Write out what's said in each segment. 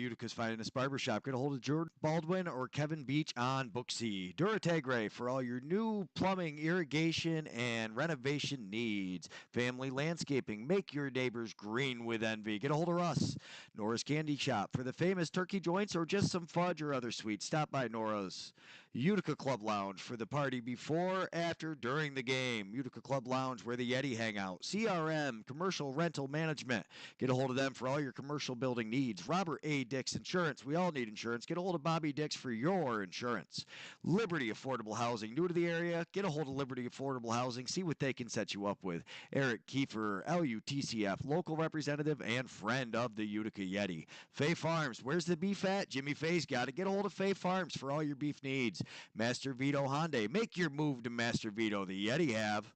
Utica's finest barbershop. Get a hold of Jordan Baldwin or Kevin Beach on Booksy. Duratagre for all your new plumbing, irrigation, and renovation needs. Family landscaping. Make your neighbors green with envy. Get a hold of Russ. Nora's Candy Shop for the famous turkey joints or just some fudge or other sweets. Stop by Nora's. Utica Club Lounge for the party before, after, during the game. Utica Club Lounge where the Yeti hang out. CRM, Commercial Rental Management. Get a hold of them for all your commercial building needs. Robert A. Dix Insurance. We all need insurance. Get a hold of Bobby Dix for your insurance. Liberty Affordable Housing. New to the area? Get a hold of Liberty Affordable Housing. See what they can set you up with. Eric Kiefer, LUTCF, local representative and friend of the Utica Yeti. Fay Farms. Where's the beef at? Jimmy Fay's got it. Get a hold of Fay Farms for all your beef needs. Master Vito Hyundai. Make your move to Master Vito. The Yeti have.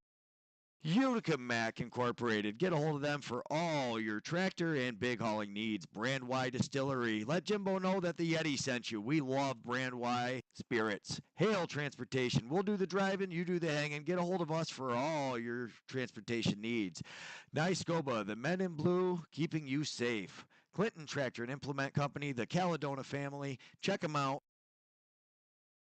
Utica Mac Incorporated. Get a hold of them for all your tractor and big hauling needs. Brand Y Distillery. Let Jimbo know that the Yeti sent you. We love Brand Y spirits. Hale Transportation. We'll do the driving, you do the hanging. Get a hold of us for all your transportation needs. Nyskoba, the men in blue, keeping you safe. Clinton Tractor and Implement Company, the Caledona family. Check them out.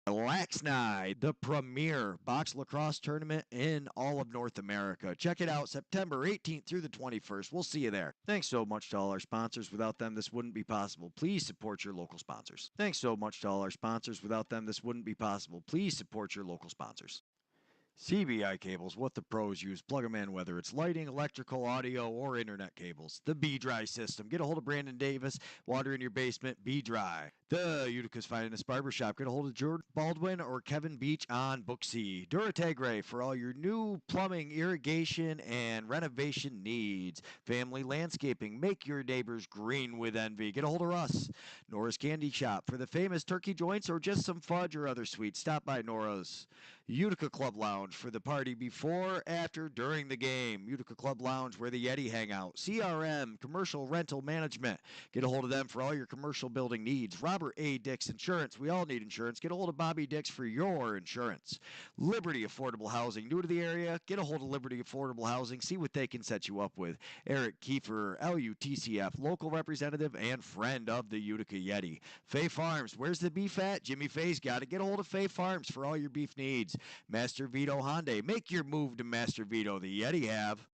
Laxnide, the premier box lacrosse tournament in all of North America. Check it out September 18th through the 21st. We'll see you there. Thanks so much to all our sponsors. Without them, this wouldn't be possible. Please support your local sponsors. Thanks so much to all our sponsors. Without them, this wouldn't be possible. Please support your local sponsors. CBI cables, what the pros use. Plug them in, whether it's lighting, electrical, audio, or internet cables. The B-Dry system. Get a hold of Brandon Davis. Water in your basement, B-Dry. The Utica's finest barbershop. Get a hold of Jordan Baldwin or Kevin Beach on Booksy. Duratagre for all your new plumbing, irrigation, and renovation needs. Family landscaping. Make your neighbors green with envy. Get a hold of Russ. Nora's Candy Shop for the famous turkey joints or just some fudge or other sweets. Stop by Nora's. Utica Club Lounge for the party before, after, during the game. Utica Club Lounge where the Yeti hang out. CRM, Commercial Rental Management. Get a hold of them for all your commercial building needs. Robert A. Dix Insurance. We all need insurance. Get a hold of Bobby Dix for your insurance. Liberty Affordable Housing. New to the area? Get a hold of Liberty Affordable Housing. See what they can set you up with. Eric Kiefer, LUTCF, local representative and friend of the Utica Yeti. Fay Farms. Where's the beef at? Jimmy Fay's got it. Get a hold of Fay Farms for all your beef needs. Master Vito Hyundai. Make your move to Master Vito. The Yeti have.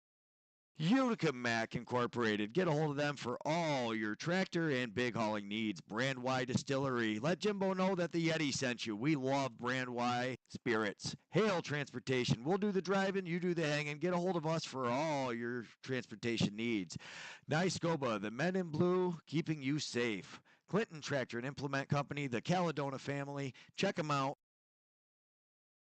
Utica Mac Incorporated. Get a hold of them for all your tractor and big hauling needs. Brand Y Distillery. Let Jimbo know that the Yeti sent you. We love Brand Y spirits. Hale Transportation. We'll do the driving, you do the hanging. Get a hold of us for all your transportation needs. Nyskoba, the men in blue, keeping you safe. Clinton Tractor and Implement Company, the Caledona family. Check them out.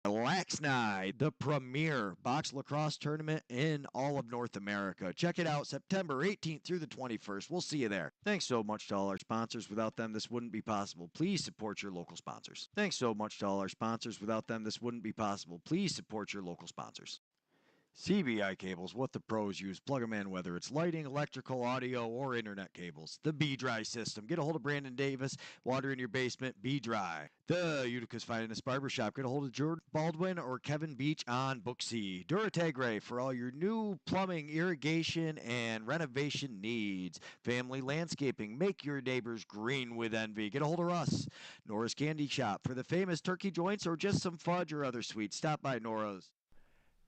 Laxnide, the premier box lacrosse tournament in all of North America. Check it out September 18th through the 21st. We'll see you there. Thanks so much to all our sponsors. Without them, this wouldn't be possible. Please support your local sponsors. Thanks so much to all our sponsors. Without them, this wouldn't be possible. Please support your local sponsors. CBI cables, what the pros use. Plug them in, whether it's lighting, electrical, audio, or internet cables. The B-Dry system. Get a hold of Brandon Davis. Water in your basement, B-Dry. The Utica's finest barbershop. Get a hold of Jordan Baldwin or Kevin Beach on Booksy. Duratagre for all your new plumbing, irrigation, and renovation needs. Family landscaping. Make your neighbors green with envy. Get a hold of Russ. Nora's Candy Shop for the famous turkey joints or just some fudge or other sweets. Stop by Nora's.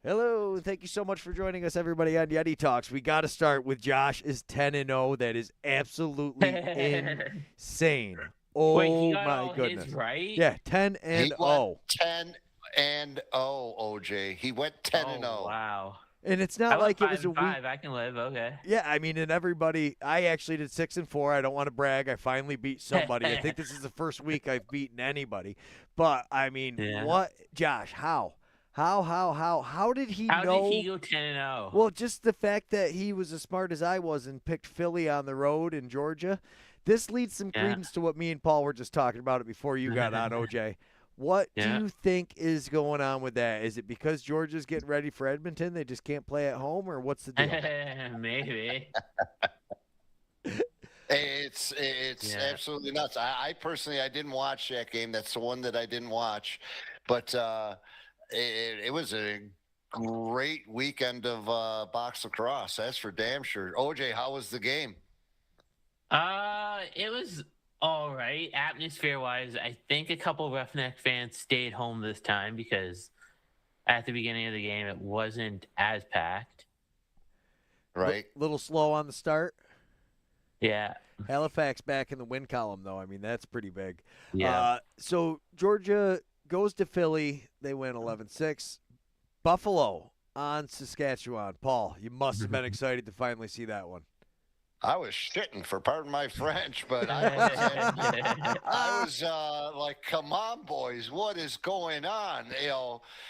Hello, thank you so much for joining us, everybody, on Yeti Talks. We got to start with Josh is 10-0. That is absolutely insane. Oh, Wait, he got my all goodness. his right? Yeah, 10-0. He went 10-0, OJ. He went 10-0. Oh, wow. And it's I not like it went was a 5-5. week. I can live. Okay. Yeah, I mean, and everybody, I actually did 6-4. I don't want to brag. I finally beat somebody. I think this is the first week I've beaten anybody. But, I mean, what? Josh, how? How did he know? How did he go 10-0? Well, just the fact that he was as smart as I was and picked Philly on the road in Georgia. This leads some credence to what me and Paul were just talking about it before you got on, OJ. What do you think is going on with that? Is it because Georgia's getting ready for Edmonton? They just can't play at home, or what's the deal? Maybe. It's absolutely nuts. I personally, I didn't watch that game. That's the one that I didn't watch. But it was a great weekend of box lacrosse. That's for damn sure. OJ, how was the game? It was all right. Atmosphere-wise, I think a couple Roughneck fans stayed home this time because at the beginning of the game, it wasn't as packed. Right. Little slow on the start. Yeah. Halifax back in the win column, though. I mean, that's pretty big. Yeah. So Georgia goes to Philly. They win 11-6. Buffalo on Saskatchewan. Paul, you must have been excited to finally see that one. I was shitting, for pardon my French, but I was like, come on, boys, what is going on?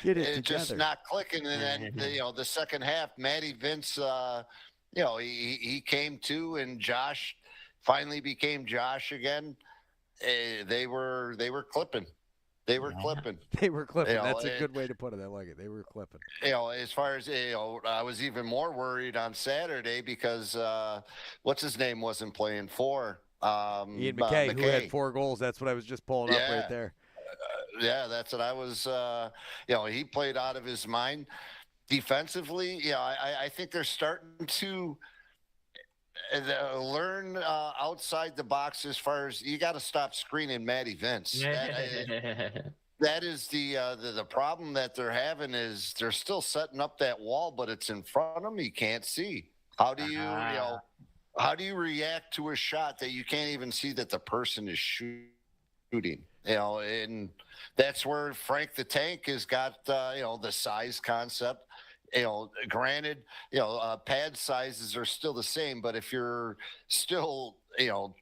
Get it it's together. just not clicking. And then, the second half, Matty Vince, he came to, and Josh finally became Josh again. They were clipping. They were clipping. They were clipping. That's a good way to put it. I like it. They were clipping. As far as, I was even more worried on Saturday because what's his name wasn't playing for. Ian McKay, who had 4 goals. That's what I was just pulling up right there. That's what I was, he played out of his mind. Defensively, I think they're starting to learn outside the box as far as you got to stop screening Matty Vince. That is the problem that they're having is they're still setting up that wall, but it's in front of them. You can't see. How do you, how do you react to a shot that you can't even see that the person is shooting? And that's where Frank the Tank has got, the size concept. Granted, pad sizes are still the same, but if you're still, I don't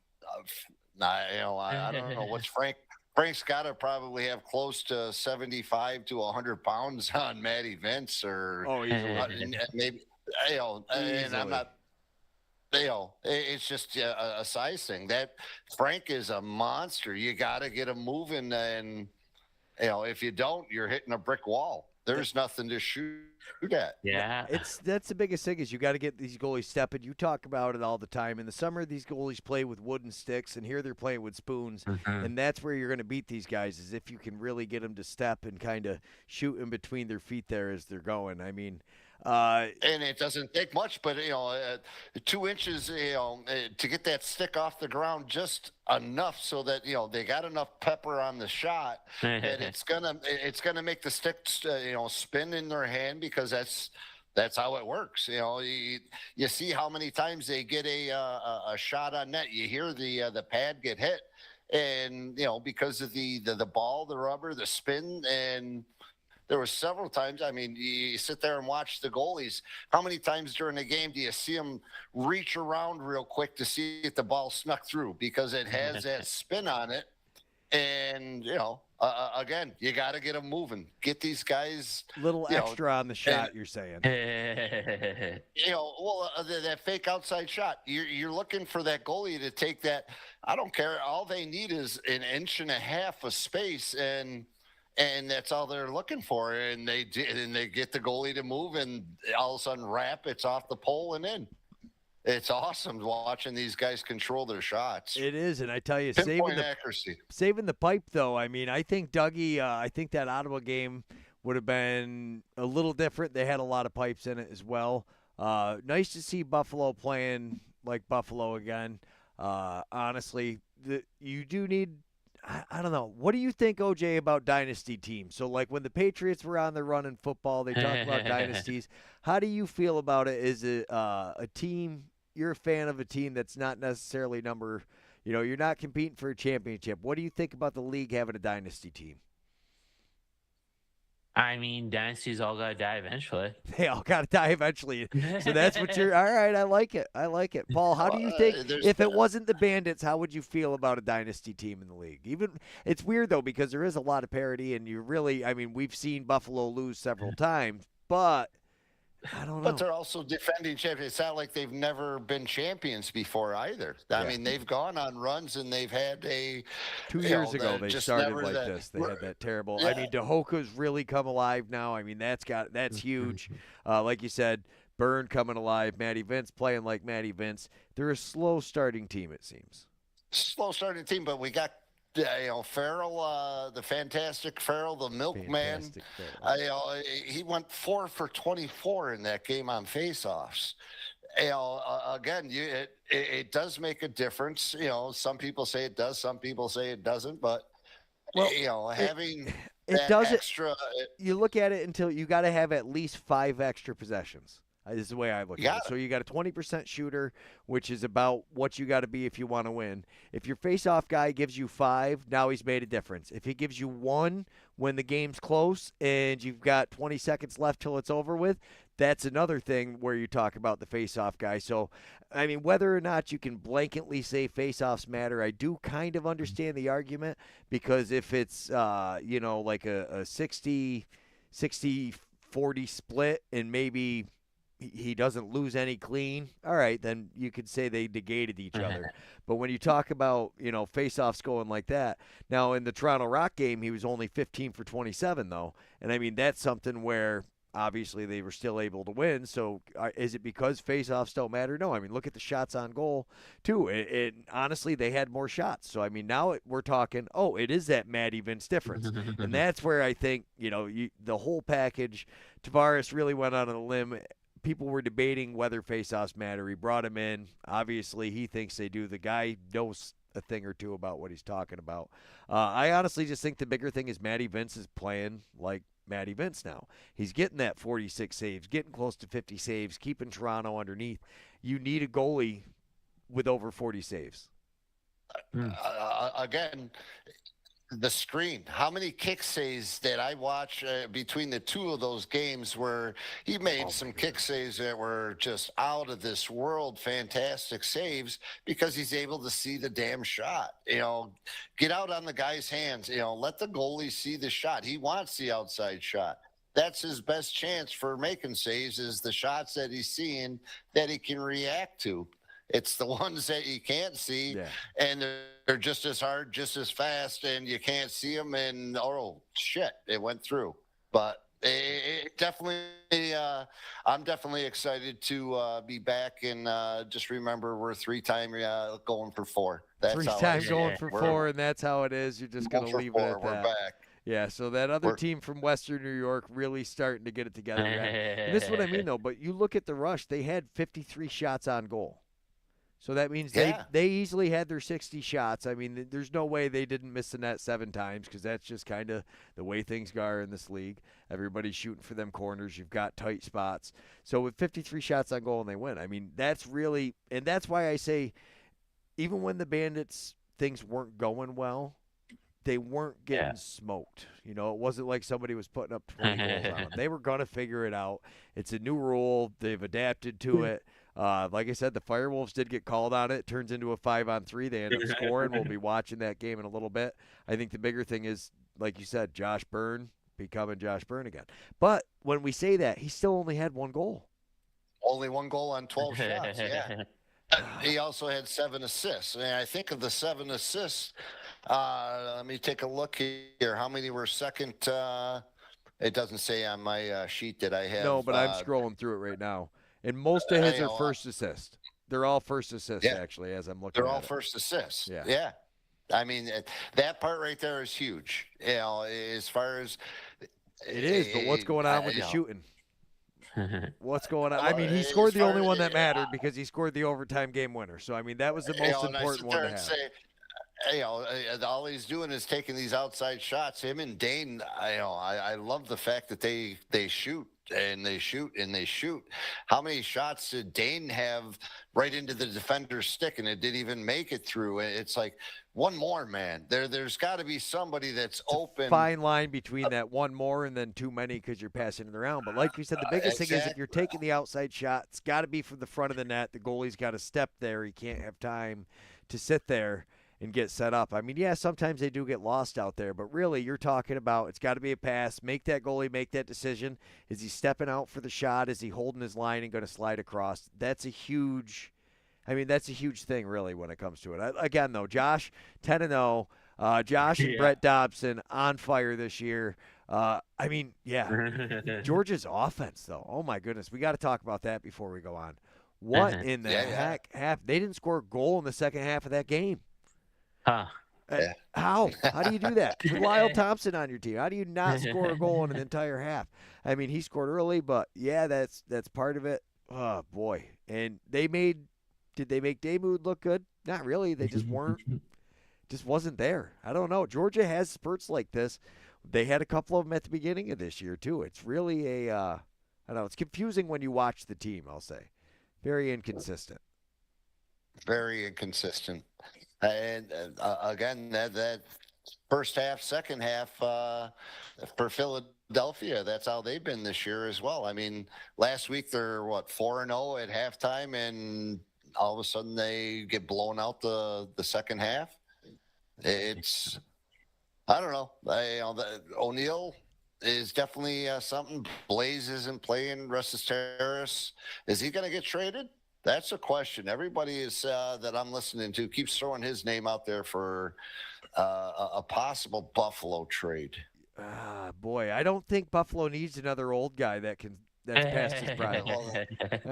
know what's Frank's got to probably have close to 75 to 100 pounds on Matty Vince, or maybe, and I'm not. It's just a size thing. That Frank is a monster. You got to get him moving, and if you don't, you're hitting a brick wall. There's nothing to shoot at. Yeah. That's the biggest thing is you got to get these goalies stepping. You talk about it all the time. In the summer, these goalies play with wooden sticks, and here they're playing with spoons. And that's where you're going to beat these guys is if you can really get them to step and kind of shoot in between their feet there as they're going. I mean, and it doesn't take much, but 2 inches, to get that stick off the ground just enough so that they got enough pepper on the shot that it's gonna make the stick spin in their hand, because that's how it works. You see how many times they get a shot on net. You hear the pad get hit, and because of the ball, the rubber, the spin, and there were several times. I mean, you sit there and watch the goalies. How many times during the game do you see them reach around real quick to see if the ball snuck through, because it has that spin on it? And, again, you got to get them moving. Get these guys. Little extra on the shot, you're saying. That fake outside shot. You're looking for that goalie to take that. I don't care. All they need is an inch and a half of space, and that's all they're looking for. And they get the goalie to move, and all of a sudden, it's off the pole and in. It's awesome watching these guys control their shots. It is, and I tell you, accuracy. Saving the pipe, though. I mean, I think Dougie. I think that Ottawa game would have been a little different. They had a lot of pipes in it as well. Nice to see Buffalo playing like Buffalo again. Honestly, you do need. I don't know. What do you think, OJ, about dynasty teams? So, like when the Patriots were on the run in football, they talk about dynasties. How do you feel about it? Is it a team? You're a fan of a team that's not necessarily you're not competing for a championship. What do you think about the league having a dynasty team? I mean, dynasties all got to die eventually. They all got to die eventually. So that's what you're – all right, I like it. Paul, how do you think – if it wasn't the Bandits, how would you feel about a dynasty team in the league? It's weird, though, because there is a lot of parity, and you really – I mean, we've seen Buffalo lose several times, but I don't know. But they're also defending champions. It's not like they've never been champions before either. I mean, they've gone on runs, and they've had 2 years ago they started like this. They had that terrible. Yeah. I mean, Dahoka's really come alive now. I mean, that's huge. Like you said, Byrne coming alive. Matty Vince playing like Matty Vince. They're a slow starting team, it seems. Slow starting team, but we got Farrell, the fantastic Farrell, the milkman. He went 4 for 24 in that game on faceoffs. again, it does make a difference. Some people say it does, some people say it doesn't, but having it that doesn't. extra. You look at it until you got to have at least 5 extra possessions. This is the way I look at it. So you got a 20% shooter, which is about what you got to be if you want to win. If your face-off guy gives you 5, now he's made a difference. If he gives you 1 when the game's close and you've got 20 seconds left till it's over with, that's another thing where you talk about the face-off guy. So, I mean, whether or not you can blanketly say face-offs matter, I do kind of understand the argument, because if it's, like a 60-40 split and maybe – he doesn't lose any clean, all right, then you could say they negated each other. But when you talk about, face-offs going like that, now in the Toronto Rock game, he was only 15 for 27, though. And, I mean, that's something where obviously they were still able to win. So is it because face-offs don't matter? No, I mean, look at the shots on goal, too. Honestly, they had more shots. So, I mean, now we're talking, it is that Matty Vince difference. And that's where I think, the whole package, Tavares really went out on a limb. People were debating whether faceoffs matter. He brought him in. Obviously, he thinks they do. The guy knows a thing or two about what he's talking about. I honestly just think the bigger thing is Matty Vince is playing like Matty Vince now. He's getting that 46 saves, getting close to 50 saves, keeping Toronto underneath. You need a goalie with over 40 saves. Again, the screen. How many kick saves that I watch between the two of those games where he made some kick saves that were just out of this world, fantastic saves, because he's able to see the damn shot. Get out on the guy's hands. Let the goalie see the shot. He wants the outside shot. That's his best chance for making saves, is the shots that he's seeing that he can react to. It's the ones that you can't see, and they're just as hard, just as fast, and you can't see them, and, shit, it went through. But it definitely, I'm definitely excited to be back, and just remember we're 3-time going for 4. That's 3-time going for 4, and that's how it is. You're just going to leave it at that. We're back. Yeah, so that other team from Western New York really starting to get it together. And this is what I mean, though. But you look at the Rush, they had 53 shots on goal. So that means they easily had their 60 shots. I mean, there's no way they didn't miss the net 7 times, because that's just kind of the way things are in this league. Everybody's shooting for them corners. You've got tight spots. So with 53 shots on goal and they win, I mean, that's really – and that's why I say even when the Bandits things weren't going well, they weren't getting smoked. It wasn't like somebody was putting up 20 goals on them. They were going to figure it out. It's a new rule. They've adapted to it. Like I said, the Firewolves did get called on it. It turns into a 5-on-3. They end up scoring. We'll be watching that game in a little bit. I think the bigger thing is, like you said, Josh Byrne becoming Josh Byrne again. But when we say that, he still only had 1 goal. Only 1 goal on 12 shots, yeah. He also had 7 assists. And I think of the 7 assists, let me take a look here. How many were second? It doesn't say on my sheet that I have. No, but I'm scrolling through it right now. And most of his are first assist. They're all first assists, actually, as I'm looking at it. They're all first assists. Yeah. I mean, that part right there is huge. As far as it is, but what's going on with the shooting? What's going on? I mean, he scored the only one that mattered because he scored the overtime game winner. So, I mean, that was the most important one to have. All he's doing is taking these outside shots. Him and Dane, I love the fact that they shoot and they shoot and they shoot. How many shots did Dane have right into the defender's stick and it didn't even make it through? It's like, one more, man. There's got to be somebody that's open. Fine line between that one more and then too many because you're passing it around. But like we said, the biggest thing is if you're taking the outside shot, it's got to be from the front of the net. The goalie's got to step there. He can't have time to sit there and get set up. I mean, yeah, sometimes they do get lost out there, but really you're talking about it's got to be a pass. Make that goalie make that decision. Is he stepping out for the shot? Is he holding his line and going to slide across? That's a huge thing, really, when it comes to it. Again, though, Josh, 10-0. Josh and Brett Dobson on fire this year. Georgia's offense, though. Oh, my goodness. We got to talk about that before we go on. What in the heck? They didn't score a goal in the second half of that game. Huh. How? How do you do that? With Lyle Thompson on your team, how do you not score a goal in an entire half? I mean, he scored early, but, yeah, that's part of it. Oh boy. And did they make Damoud look good? Not really. They just wasn't there. I don't know. Georgia has spurts like this. They had a couple of them at the beginning of this year too. It's really I don't know. It's confusing when you watch the team, I'll say. Very inconsistent. Very inconsistent. And again, that first half, second half for Philadelphia, that's how they've been this year as well. I mean, last week they're 4-0 at halftime, and all of a sudden they get blown out the second half. It's, I don't know. O'Neal is definitely something. Blaze isn't playing. Rustis Terrace, is he going to get traded? That's a question. Everybody is that I'm listening to keeps throwing his name out there for a possible Buffalo trade. Boy, I don't think Buffalo needs another old guy that's past his prime.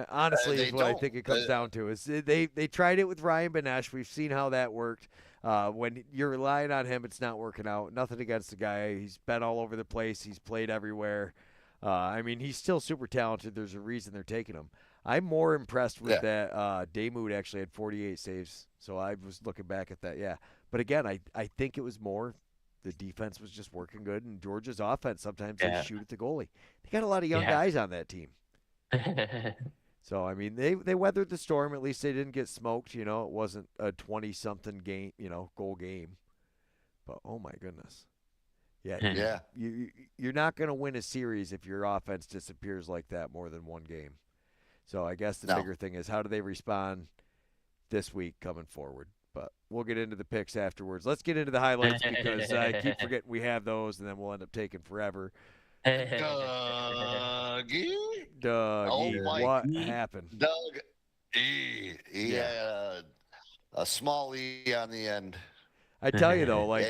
Honestly, is what I think it comes down to. Is they tried it with Ryan Benesh. We've seen how that worked. When you're relying on him, it's not working out. Nothing against the guy. He's been all over the place. He's played everywhere. I mean, he's still super talented. There's a reason they're taking him. I'm more impressed with that. Damoud actually had 48 saves, so I was looking back at that. Yeah, but again, I think it was more the defense was just working good, and Georgia's offense sometimes they shoot at the goalie. They got a lot of young guys on that team. So I mean, they weathered the storm. At least they didn't get smoked. You know, it wasn't a 20-something game, goal game. But oh my goodness, yeah. You're not going to win a series if your offense disappears like that more than one game. So I guess the bigger thing is how do they respond this week coming forward. But we'll get into the picks afterwards. Let's get into the highlights because I keep forgetting we have those, and then we'll end up taking forever. Dougie? What happened? Doug E. He had a small E on the end. I tell you, though,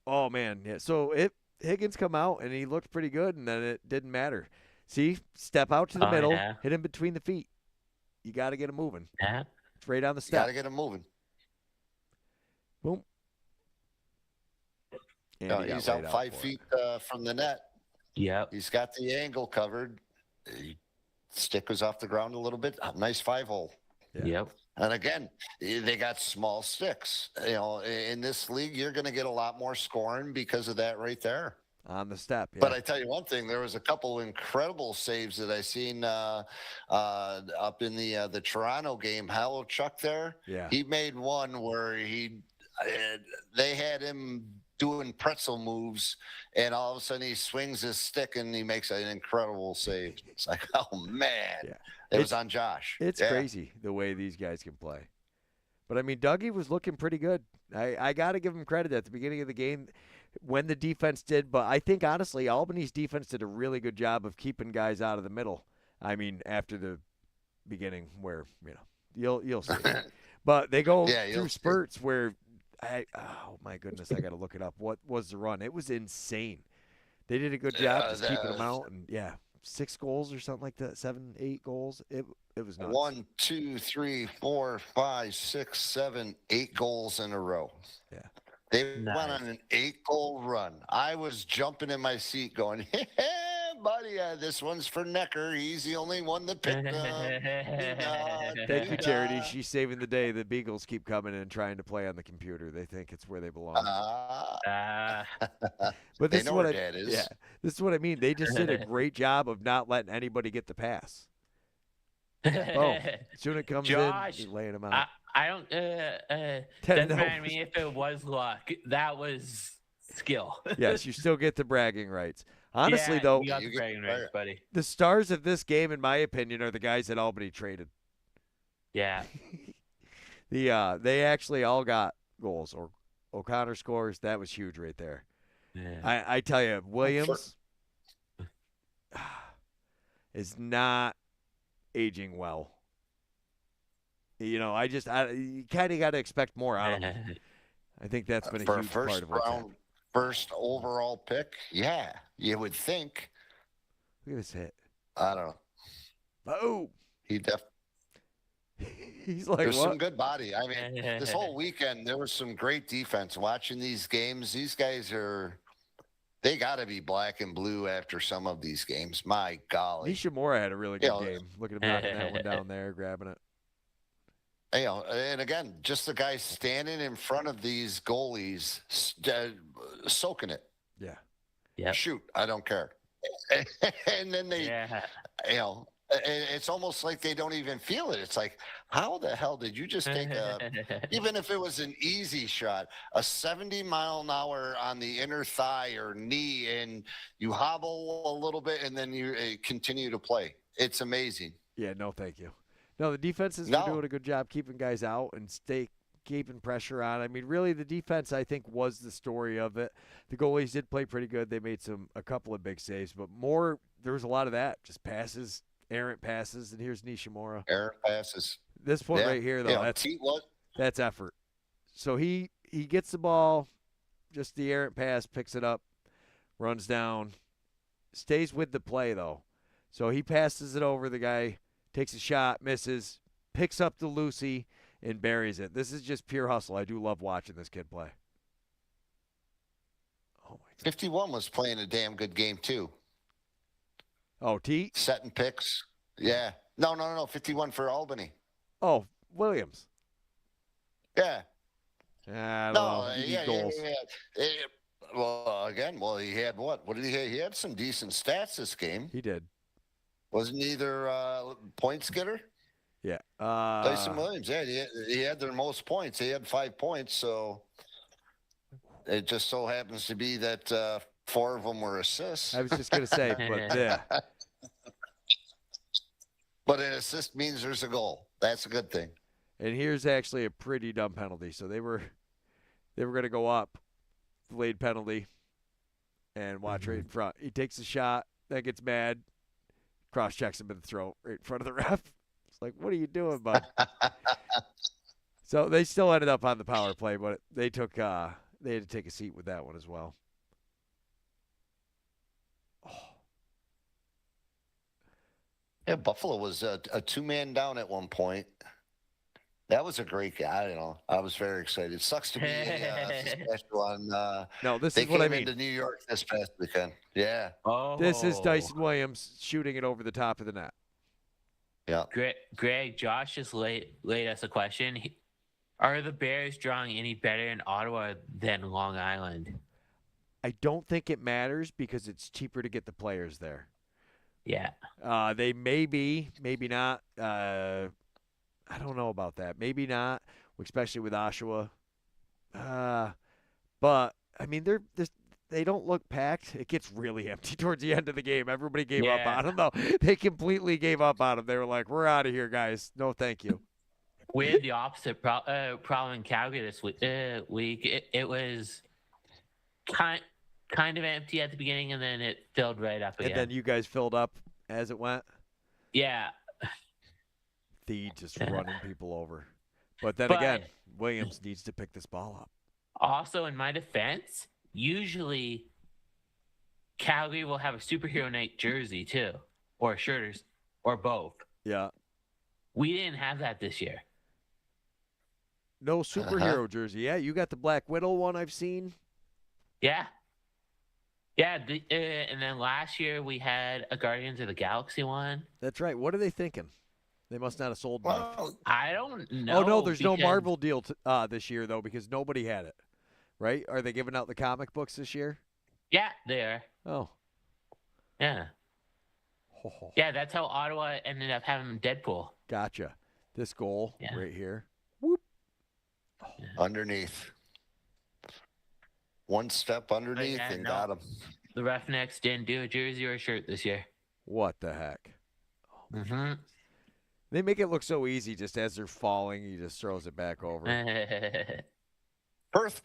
oh, man. Yeah. So Higgins come out, and he looked pretty good, and then it didn't matter. See, step out to the middle, hit him between the feet. You got to get him moving. Yeah. It's right on the step. Got to get him moving. Boom. He's out 5 feet from the net. Yep. He's got the angle covered. Stick was off the ground a little bit. Nice 5-hole. Yeah. Yep. And again, they got small sticks. In this league, you're going to get a lot more scoring because of that right there. On the step, yeah. But I tell you one thing, there was a couple incredible saves that I seen up in the Toronto game. Hello, Chuck there. Yeah. He made one where they had him doing pretzel moves, and all of a sudden he swings his stick and he makes an incredible save. It's like, oh man, it was on Josh. It's crazy the way these guys can play. But I mean, Dougie was looking pretty good. I got to give him credit at the beginning of the game when the defense did. But I think honestly, Albany's defense did a really good job of keeping guys out of the middle. I mean, after the beginning, where you'll see. But they go through spurts where. Oh my goodness, I got to look it up. What was the run? It was insane. They did a good job just keeping them out, and 6 goals or something like that, 7, 8 goals. It was nuts. 1, 2, 3, 4, 5, 6, 7, 8 goals in a row. Yeah, they went on an 8-goal run. I was jumping in my seat, going, "Hey, buddy, this one's for Necker. He's the only one that picked up." Thank you, Charity. She's saving the day. The Beagles keep coming in and trying to play on the computer. They think it's where they belong. But this is what Dad is. Yeah, this is what I mean. They just did a great job of not letting anybody get the pass. Soon it comes Josh, in, laying them out. I don't. Doesn't matter to me if it was luck. That was skill. Yes, you still get the bragging rights. Honestly, though, you got the bragging rights, buddy. The stars of this game, in my opinion, are the guys that Albany traded. Yeah. They actually all got goals. Or O'Connor scores. That was huge right there. Yeah. I tell you, Williams is not aging well. You kind of got to expect more out of him. I think that's been a huge part of what's happened. First overall pick, you would think. Look at this hit. I don't know. Oh, he's like, there's what? some good body. I mean, this whole weekend there was some great defense. Watching these games, these guys are They got to be black and blue after some of these games. My golly. Nishimura had a really good game. Look at him knocking that one down there, grabbing it. And again, just the guy standing in front of these goalies, soaking it. Yeah. Yeah. Shoot, I don't care. And then they, it's almost like they don't even feel it. It's like, how the hell did you just take even if it was an easy shot, a 70-mile-an-hour on the inner thigh or knee, and you hobble a little bit and then you continue to play. It's amazing. Yeah, no, thank you. No, the defenses are doing a good job keeping guys out and keeping pressure on. I mean, really, the defense, I think, was the story of it. The goalies did play pretty good. They made a couple of big saves, but there was a lot of that, just passes, errant passes, and here's Nishimura. Errant passes. This one right here, though, that's effort. So he gets the ball, just the errant pass, picks it up, runs down, stays with the play, though. So he passes it over the guy, takes a shot, misses, picks up the Lucy, and buries it. This is just pure hustle. I do love watching this kid play. Oh, my God. 51 was playing a damn good game, too. Oh, T? Setting picks. Yeah. No. 51 for Albany. Oh, Williams. Yeah. I don't know. He need goals. He had what? What did he have? He had some decent stats this game. He did. Wasn't either points getter? Yeah. Tyson Williams, yeah, he had their most points. He had 5 points, so it just so happens to be that 4 of them were assists. I was just going to say, but yeah. But an assist means there's a goal. That's a good thing. And here's actually a pretty dumb penalty. So they were going to go up, delayed penalty, and watch right in front. He takes a shot, then gets mad, cross-checks him in the throat right in front of the ref. It's like, what are you doing, bud? So they still ended up on the power play, but they had to take a seat with that one as well. Oh. Yeah, Buffalo was a 2-man down at one point. That was a great guy. I was very excited. It sucks to be Saskatchewan. No, this is what I mean. They came into New York this past weekend. Yeah. Oh. This is Dyson Williams shooting it over the top of the net. Yeah. Greg, Josh just laid us a question. Are the Bears drawing any better in Ottawa than Long Island? I don't think it matters because it's cheaper to get the players there. Yeah. They may be, maybe not. I don't know about that. Maybe not, especially with Oshawa. But, I mean, they don't look packed. It gets really empty towards the end of the game. Everybody gave up on them, though. They completely gave up on them. They were like, we're out of here, guys. No, thank you. We had the opposite problem in Calgary this week. It was kind of empty at the beginning, and then it filled right up again. And then you guys filled up as it went? Yeah. Just running people over. But then again, Williams needs to pick this ball up. Also, in my defense, usually Calgary will have a superhero night jersey too, or shirters, or both. Yeah. We didn't have that this year. No superhero jersey. Yeah, you got the Black Widow one I've seen. Yeah. Yeah, and then last year we had a Guardians of the Galaxy one. That's right. What are they thinking? They must not have sold enough. I don't know. Oh, no, there's no Marvel deal this year, though, because nobody had it. Right? Are they giving out the comic books this year? Yeah, they are. Oh. Yeah. Yeah, that's how Ottawa ended up having Deadpool. Gotcha. This goal right here. Whoop. Oh. Underneath. One step underneath and got him. The Roughnecks didn't do a jersey or a shirt this year. What the heck? Mm-hmm. They make it look so easy. Just as they're falling, he just throws it back over. Firth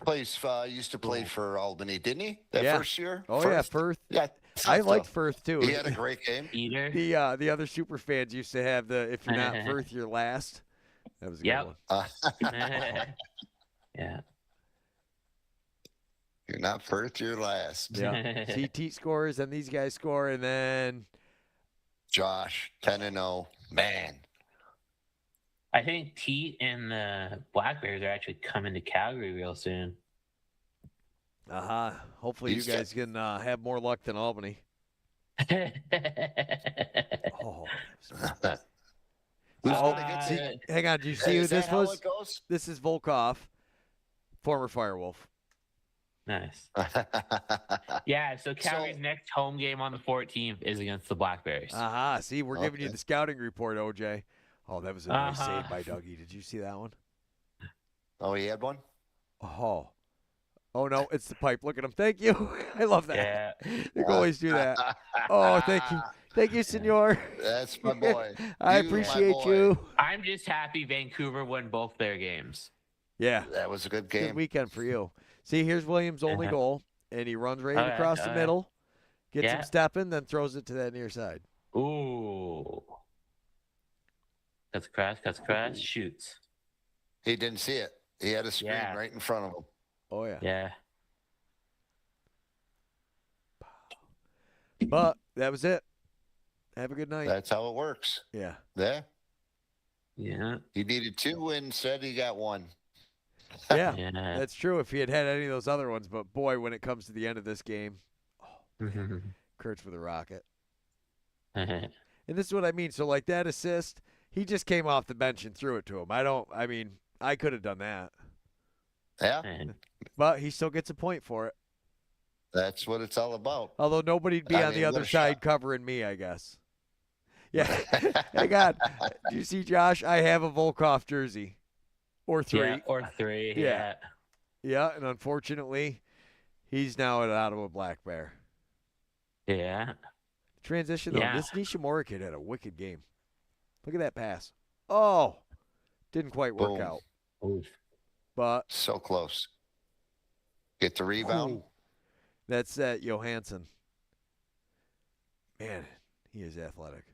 used to play for Albany, didn't he? That first year? Oh, Firth? yeah, Firth. Yeah, I liked Firth, too. He had a great game. The other super fans used to have if you're not Firth, you're last. That was a good one. Yeah. You're not Firth, you're last. Yeah. CT scores, and these guys score, and then Josh, 10-0. Man. I think Teat and the Black Bears are actually coming to Calgary real soon. Hopefully you guys can have more luck than Albany. Oh. Hang on. Do you see who this was? This is Volkov, former Firewolf. Nice. Yeah, so Calgary's next home game on the 14th is against the Blackberries. See, we're giving you the scouting report, OJ. Oh, that was a nice save by Dougie. Did you see that one? Oh, he had one? Oh, no, it's the pipe. Look at him. Thank you. I love that. Yeah. The goalies do that. Oh, thank you. Thank you, senor. That's my boy. I appreciate you. I'm just happy Vancouver won both their games. Yeah. That was a good game. Good weekend for you. See, here's Williams' only goal, and he runs right across the middle, gets him stepping, then throws it to that near side. Ooh. Cuts across, shoots. He didn't see it. He had a screen right in front of him. Oh, yeah. Yeah. But that was it. Have a good night. That's how it works. Yeah. Yeah. Yeah. He needed 2 and said he got 1. Yeah, that's true if he had any of those other ones. But, boy, when it comes to the end of this game, Kurtz with a rocket. And this is what I mean. So, like, that assist, he just came off the bench and threw it to him. I could have done that. Yeah. But he still gets a point for it. That's what it's all about. Although nobody'd be on the other side covering me, I guess. Yeah. Hey, God. Do you see, Josh? I have a Volkov jersey. Or 3. Yeah, or 3. Yeah. Yeah, and unfortunately, he's now at Ottawa Black Bear. Yeah. Transition, though. This Nishimura kid had a wicked game. Look at that pass. Oh. Didn't quite work out. Oof. But so close. Get the rebound. That's Johansson. Man, he is athletic.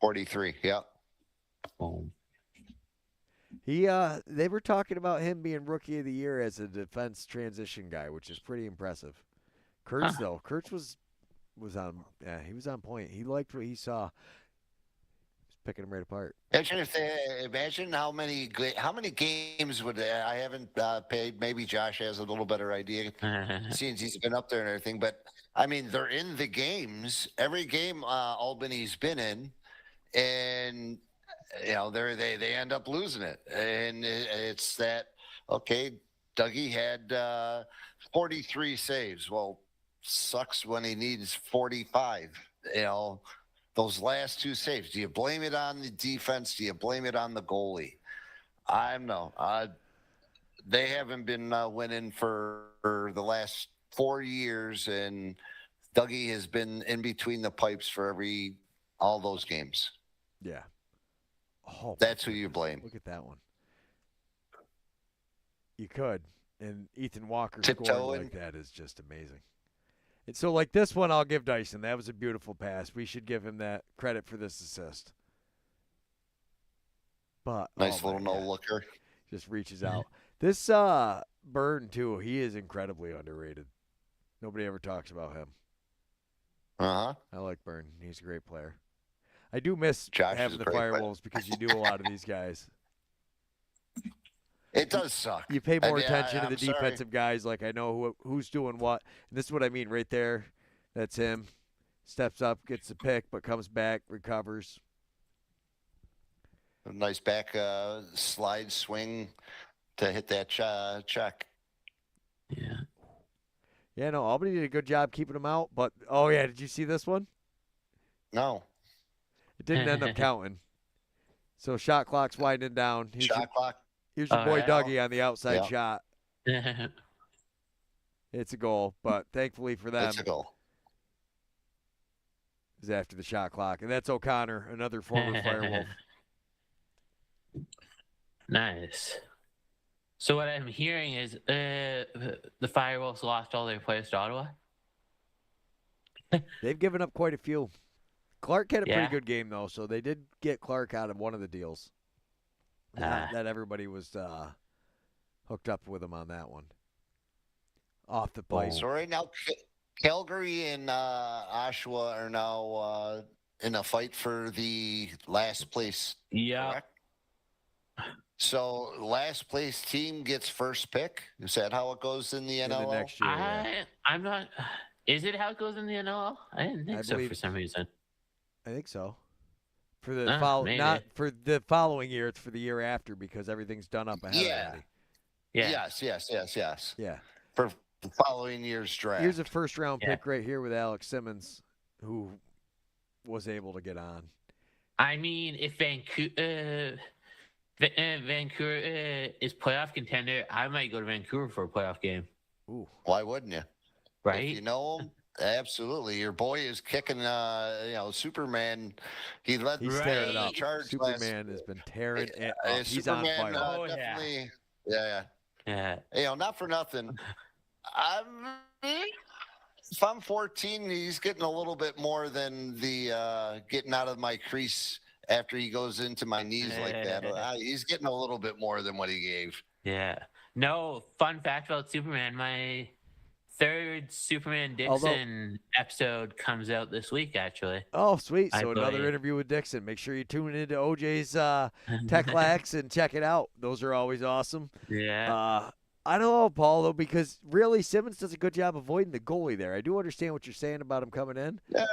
43, yeah. They were talking about him being Rookie of the Year as a defense transition guy, which is pretty impressive. Kurtz, though. Kurtz was on. Yeah, he was on point. He liked what he saw. Picking them right apart. Imagine how many games would I haven't paid. Maybe Josh has a little better idea, since he's been up there and everything. But I mean, they're in the games. Every game Albany's been in, and they end up losing it. And it's that Dougie had 43 saves. Well, sucks when he needs 45. Those last 2 saves, do you blame it on the defense? Do you blame it on the goalie? I don't know. They haven't been winning for the last 4 years, and Dougie has been in between the pipes for all those games. Yeah. Oh, that's who you blame. Look at that one. You could. And Ethan Walker scoring like that is just amazing. And so, like this one, I'll give Dyson. That was a beautiful pass. We should give him that credit for this assist. But nice little no-looker. Just reaches out. This Byrne, too, he is incredibly underrated. Nobody ever talks about him. Uh-huh. I like Byrne. He's a great player. I do miss having the Firewolves because you do a lot of these guys. It does suck. You pay more attention to the defensive guys. Like, I know who's doing what. And this is what I mean right there. That's him. Steps up, gets the pick, but comes back, recovers. A nice back slide swing to hit that check. Yeah. Yeah, no, Albany did a good job keeping him out. But, did you see this one? No. It didn't end up counting. So shot clock's winding down. Shot clock. Here's your boy Dougie on the outside shot. It's a goal, but thankfully for them, it's a goal. Is after the shot clock, and that's O'Connor, another former Firewolf. Nice. So what I'm hearing is the Firewolves lost all their players to Ottawa. They've given up quite a few. Clark had a pretty good game though, so they did get Clark out of one of the deals. That everybody was hooked up with him on that one. Off the pipe. So right now, Calgary and Oshawa are now in a fight for the last place. Yeah. Correct? So last place team gets first pick. Is that how it goes in the In NLL? the next year. Yeah. I'm not. Is it how it goes in the NLL? I didn't think so believe- for some reason. I think so. For the Maybe. not for the following year, it's for the year after because everything's done up ahead Yeah. already. Yeah. Yes. Yeah. For the following year's draft. Here's a first round Yeah. pick right here with Alex Simmons, who was able to get on. I mean, if Vancouver is playoff contender, I might go to Vancouver for a playoff game. Ooh. Why wouldn't you? Right? If you know him, absolutely. Your boy is kicking. Superman. He led. He's Right. tearing it up. Charge Superman has been tearing it last, up. He's Superman, on fire. Oh, yeah. definitely. Yeah. Yeah. Not for nothing. If I'm 14, he's getting a little bit more than the getting out of my crease after he goes into my knees like that. He's getting a little bit more than what he gave. Yeah. No, fun fact about Superman. My third Superman Dixon episode comes out this week, actually. Oh, sweet. I So another believe. interview with Dixon. Make sure you tune into OJ's Tech Lax and check it out. Those are always awesome. Yeah. I don't know, Paul, though, because really Simmons does a good job avoiding the goalie there. I do understand what you're saying about him coming in. Yeah,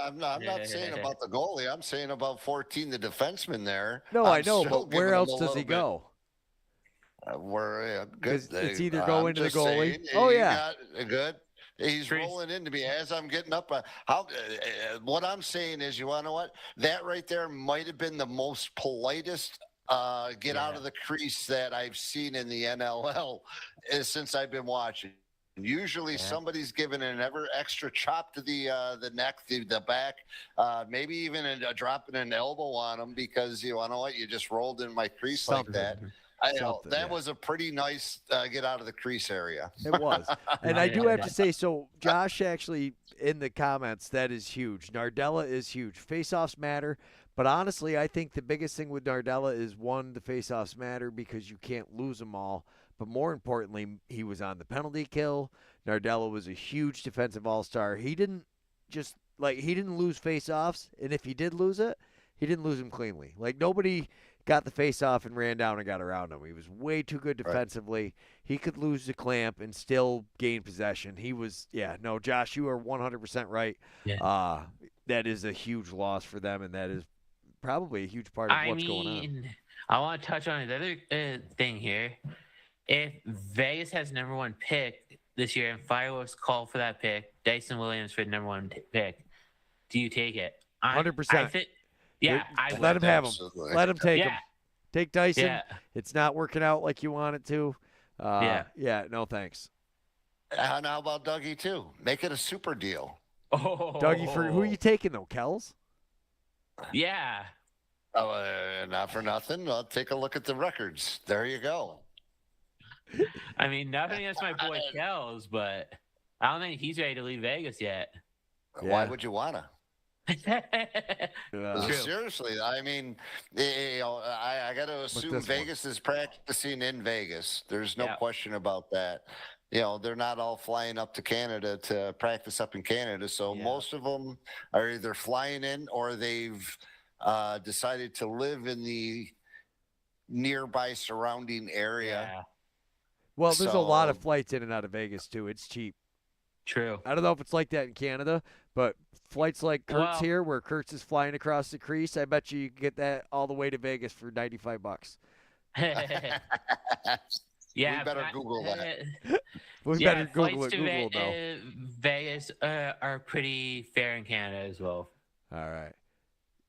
I'm not saying about the goalie. I'm saying about 14, the defenseman there. No, I'm I know, still but where giving him else a does he little bit. go? Good. Because it's either I'm go into the just goalie. saying, Oh, he yeah. got good. He's Trees. rolling into me as I'm getting up. What I'm saying is, you want to know what? That right there might have been the most politest get out of the crease that I've seen in the NLL since I've been watching. Usually somebody's giving an ever extra chop to the neck, the back, maybe even dropping an elbow on him because you know what? You just rolled in my crease like that. That was a pretty nice get out of the crease area. It was. And I do have to say, so Josh actually in the comments, that is huge. Nardella is huge. Face-offs matter. But honestly, I think the biggest thing with Nardella is, one, the face-offs matter because you can't lose them all. But more importantly, he was on the penalty kill. Nardella was a huge defensive all-star. He didn't lose face-offs. And if he did lose it, he didn't lose them cleanly. Like, nobody got the face-off and ran down and got around him. He was way too good defensively. Right. He could lose the clamp and still gain possession. He was, Josh, you are 100% right. Yeah. That is a huge loss for them, and that is probably a huge part of what's going on. I want to touch on another thing here. If Vegas has number one pick this year and Fireworks call for that pick, Dyson Williams for the number one pick, do you take it? 100%. Yeah, let him have him. Let him take him. Take Dyson. Yeah. It's not working out like you want it to. No thanks. And how about Dougie too? Make it a super deal. Oh. Dougie, for who are you taking though? Kells? Yeah. Not for nothing. I'll take a look at the records. There you go. I mean, nothing against my boy Kells, but I don't think he's ready to leave Vegas yet. Why would you wanna? True. Seriously, I mean, I got to assume Vegas is practicing in Vegas. There's no question about that. They're not all flying up to Canada to practice up in Canada. So most of them are either flying in or they've decided to live in the nearby surrounding area. Yeah. Well, there's a lot of flights in and out of Vegas too. It's cheap. True. I don't know if it's like that in Canada, but flights like Kurt's here, where Kurt's is flying across the crease, I bet you can get that all the way to Vegas for $95. Yeah, we better Google that. We better Google flights it. to Google though. Vegas are pretty fair in Canada as well. All right.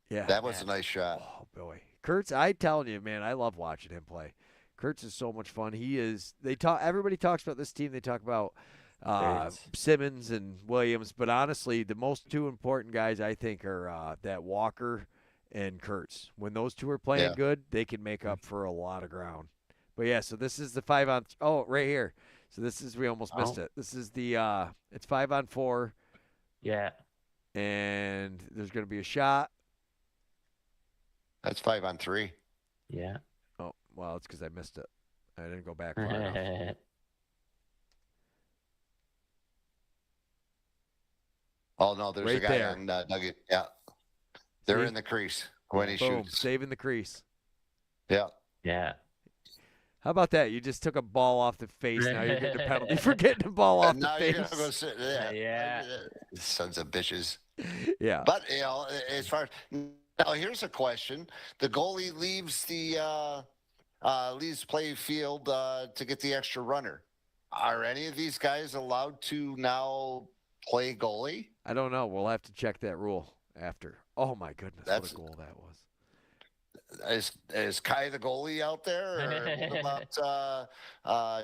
Yeah. That was a nice shot. Oh boy, Kurt's. I'm telling you, man, I love watching him play. Kurt's is so much fun. He is. Everybody talks about this team. They talk about Simmons and Williams, but honestly, the most two important guys I think are that Walker and Kurtz. When those two are playing good, they can make up for a lot of ground. But yeah, so this is the 5-on. Oh, right here. So this is, we almost missed it. This is the it's 5-on-4. Yeah. And there's going to be a shot. That's 5-on-3. Yeah. Oh, well, it's because I missed it. I didn't go back far enough. Oh, no, there's right a guy there. on Nugget. Yeah. They're in the crease when he Boom, shoots. saving the crease. Yeah. Yeah. How about that? You just took a ball off the face. Now you're getting a penalty for getting a ball off And the now face. you're gonna go sit. Yeah. Sons of bitches. Yeah. But as far now, here's a question: the goalie leaves the play field to get the extra runner. Are any of these guys allowed to now play goalie? I don't know. We'll have to check that rule after. Oh my goodness, what a goal that was! Is Kai the goalie out there, or what about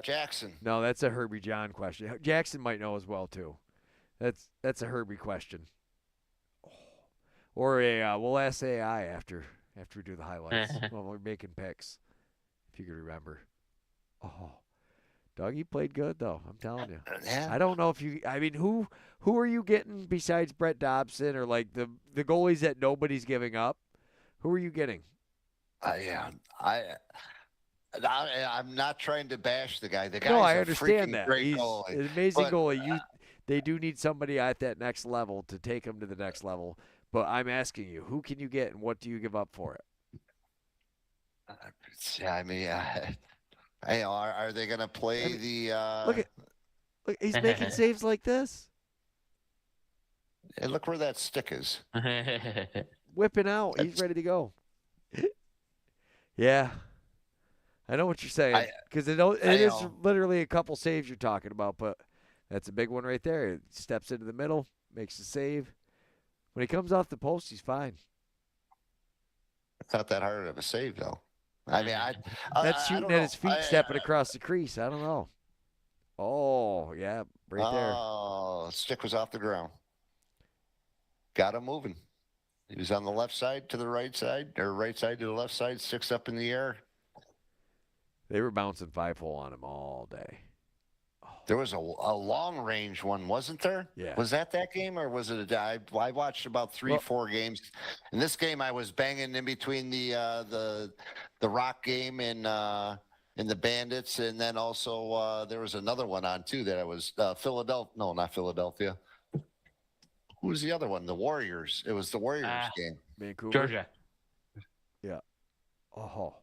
Jackson? No, that's a Herbie John question. Jackson might know as well too. That's a Herbie question. Or we'll ask AI after we do the highlights when we're making picks, if you can remember. Oh, Dougie played good though. I'm telling you. Yeah. I don't know if you. I mean, who are you getting besides Brett Dobson or like the goalies that nobody's giving up? Who are you getting? I'm not trying to bash the guy. The guy's I a understand freaking that. great He's goalie. an amazing But, goalie. They do need somebody at that next level to take them to the next level. But I'm asking you, who can you get and what do you give up for it? I mean, are they going to play the? Look, he's making saves like this, and look where that stick is. whipping out. He's ready to go. Yeah, I know what you're saying because it is literally a couple saves you're talking about, but that's a big one right there. He steps into the middle, makes the save. When he comes off the post, he's fine. It's not that hard of a save, though. I mean, that's shooting at his feet, stepping across the crease. I don't know. Oh, yeah, right there. Oh, stick was off the ground. Got him moving. He was on the left side to the right side, or right side to the left side, sticks up in the air. They were bouncing 5-hole on him all day. There was a long-range one, wasn't there? Yeah. Was that game, or was it I watched about 4 games. In this game, I was banging in between the Rock game and the Bandits, and then also there was another one on, too, that I was Philadelphia. No, not Philadelphia. Who was the other one? The Warriors. It was the Warriors game. Vancouver. Georgia. Yeah. Oh,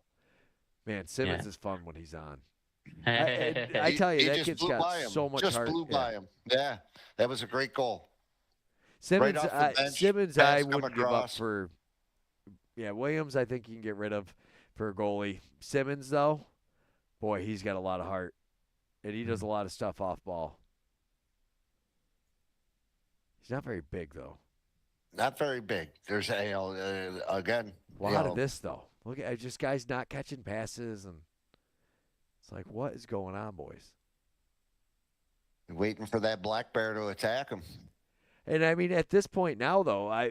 man, Simmons is fun when he's on. I tell you, that kid's got so much heart. Just blew by him. Yeah, that was a great goal. Simmons, right off the bench, Simmons, I wouldn't give up for. Yeah, Williams, I think you can get rid of for a goalie. Simmons, though, boy, he's got a lot of heart, and he does a lot of stuff off ball. He's not very big, though. Not very big. There's again. A lot of this, though. Look at just guys not catching passes, and it's like, what is going on, boys? Waiting for that black bear to attack him. And I mean, at this point now, though,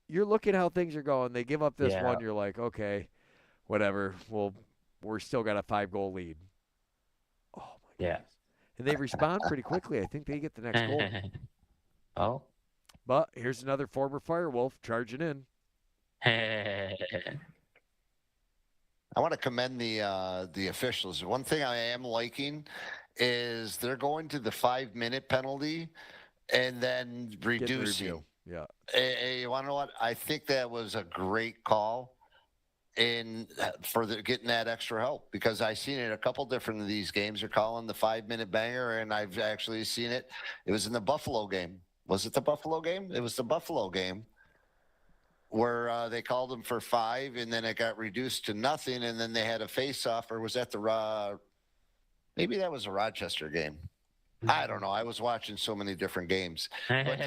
you're looking how things are going. They give up this one. You're like, okay, whatever. Well, we're still got a 5-goal lead. Oh my goodness. And they respond pretty quickly. I think they get the next goal. Oh. But here's another former Firewolf charging in. I want to commend the officials. One thing I am liking is they're going to the 5-minute penalty and then reducing. Yeah. You want to know what? I think that was a great call for getting that extra help, because I've seen it a couple different of these games. They're calling the 5-minute banger, and I've actually seen it. It was in the Buffalo game. Was it the Buffalo game? It was the Buffalo game where they called them for 5, and then it got reduced to nothing, and then they had a face-off, or was that maybe that was a Rochester game. I don't know. I was watching so many different games. But,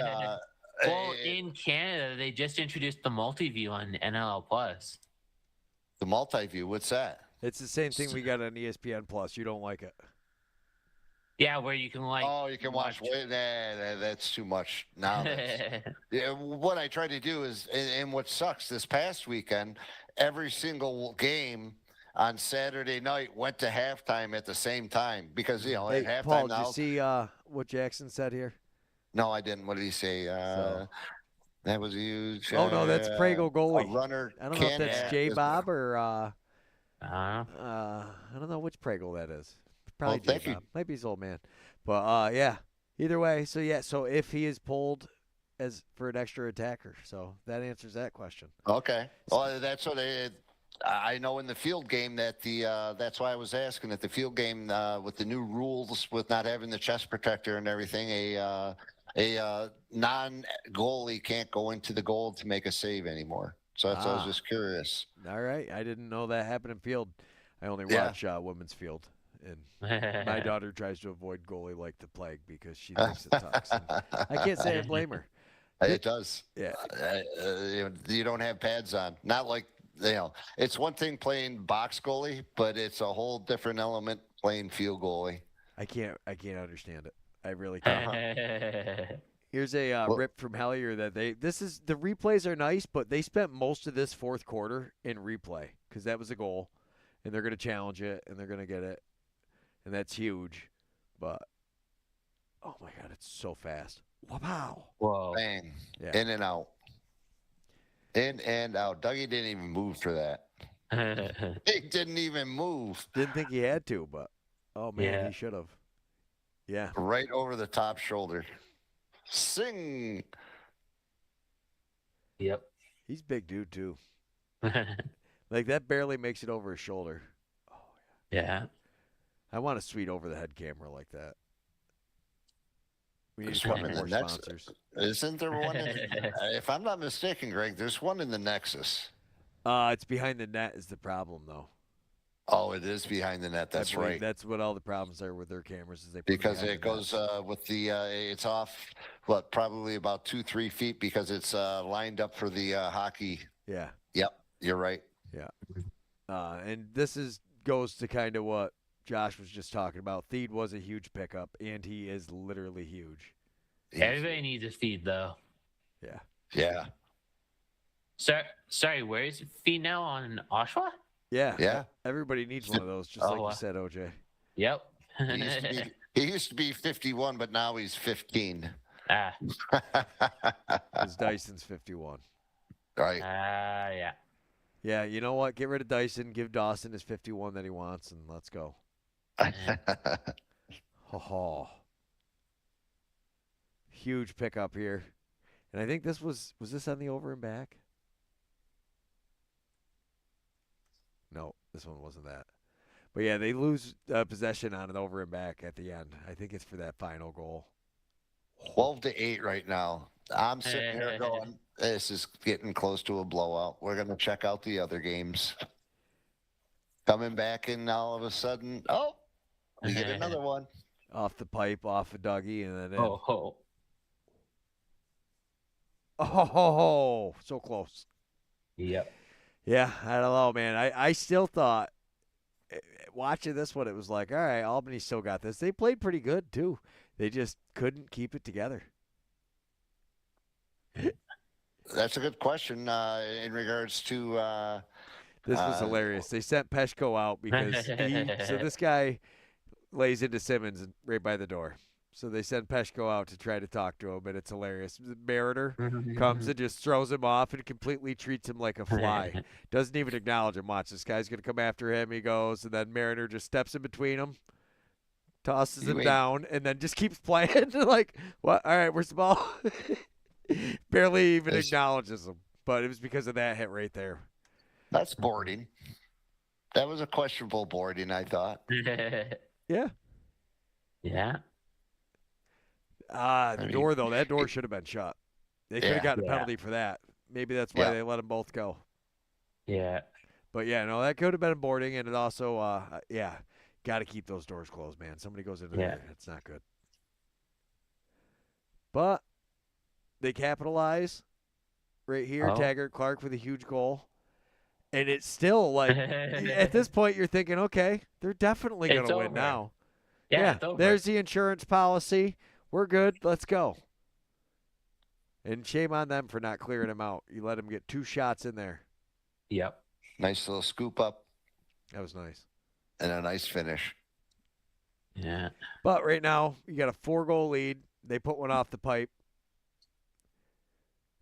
well, in Canada, they just introduced the multi-view on NLL Plus. The multi-view, what's that? It's the same thing we got on ESPN Plus. You don't like it. Yeah, where you can you can watch. That's too much. Now, what I try to do is, and what sucks, this past weekend, every single game on Saturday night went to halftime at the same time, because at halftime. Paul, now, did you see what Jackson said here? No, I didn't. What did he say? That was a huge. Oh no, that's Prego goalie. Runner. I don't know if that's J Bob or. I don't know which Prego that is. Probably thank J Bob. Might be his old man. But yeah. Either way, so if he is pulled as for an extra attacker, so that answers that question. Okay. Well, that's what I know in the field game that that's why I was asking at the field game with the new rules with not having the chest protector and everything, a non-goalie can't go into the goal to make a save anymore. So that's I was just curious. All right, I didn't know that happened in field. I only watch women's field, and my daughter tries to avoid goalie like the plague because she thinks it sucks. I can't say I blame her. It does. Yeah. You don't have pads on. Not like, it's one thing playing box goalie, but it's a whole different element playing field goalie. I can't understand it. I really can't. Here's a rip from Hellier that the replays are nice, but they spent most of this fourth quarter in replay because that was a goal, and they're going to challenge it, and they're going to get it, and that's huge. But, oh, my God, it's so fast. Wow. Whoa. Bang. Yeah. In and out. In and out. Dougie didn't even move for that. He didn't even move. Didn't think he had to, but, oh, man, he should have. Yeah. Right over the top shoulder. Sing. Yep. He's big dude, too. Like, that barely makes it over his shoulder. Oh, yeah. I want a sweet over-the-head camera like that. We need there's to one in more the Nexus. Sponsors. Isn't there one? If I'm not mistaken, Greg, there's one in the Nexus. It's behind the net is the problem, though. Oh, it is behind the net. That's right. That's what all the problems are with their cameras. Is because it goes with the it's off probably about 2-3 feet because it's lined up for the hockey. Yeah. Yep, you're right. Yeah. And this goes to kind of what Josh was just talking about. Theed was a huge pickup, and he is literally huge. Everybody needs a feed, though. Yeah. Yeah. Sorry, where is feed now on Oshawa? Yeah. Yeah. Everybody needs one of those, just like you said, OJ. Yep. he used to be 51, but now he's 15. Because Dyson's 51. Right. Yeah. Yeah, you know what? Get rid of Dyson, give Dawson his 51 that he wants, and let's go. Huge pickup here. And I think this was this on the over and back? No, this one wasn't that. But yeah, they lose possession on an over and back at the end. I think it's for that final goal. 12-8 right now. I'm sitting here going, this is getting close to a blowout. We're going to check out the other games. Coming back in all of a sudden, we get another one. Off the pipe, off of Dougie, and then in. Oh, so close. Yep. Yeah, I don't know, man. I still thought, watching this one, it was like, all right, Albany still got this. They played pretty good, too. They just couldn't keep it together. That's a good question in regards to this was hilarious. They sent Peshko out because so this guy lays into Simmons right by the door. So they send Peshko out to try to talk to him, and it's hilarious. Mariner comes and just throws him off and completely treats him like a fly. Doesn't even acknowledge him. Watch, this guy's going to come after him. He goes, and then Mariner just steps in between them, tosses him down, and then just keeps playing. Like, what? All right, where's the ball? Barely even acknowledges him. But it was because of that hit right there. That's boarding. That was a questionable boarding, I thought. Yeah. Yeah. The door, though, that door should have been shut. They could have gotten a penalty for that. Maybe that's why they let them both go. Yeah. But, yeah, no, that could have been boarding, and it also, got to keep those doors closed, man. Somebody goes into there. It's not good. But they capitalize right here. Taggart Clark with a huge goal. And it's still like, at this point, you're thinking, okay, they're definitely going to win now. Yeah, there's the insurance policy. We're good. Let's go. And shame on them for not clearing him out. You let him get 2 shots in there. Yep. Nice little scoop up. That was nice. And a nice finish. Yeah. But right now, you got a 4-goal lead. They put one off the pipe.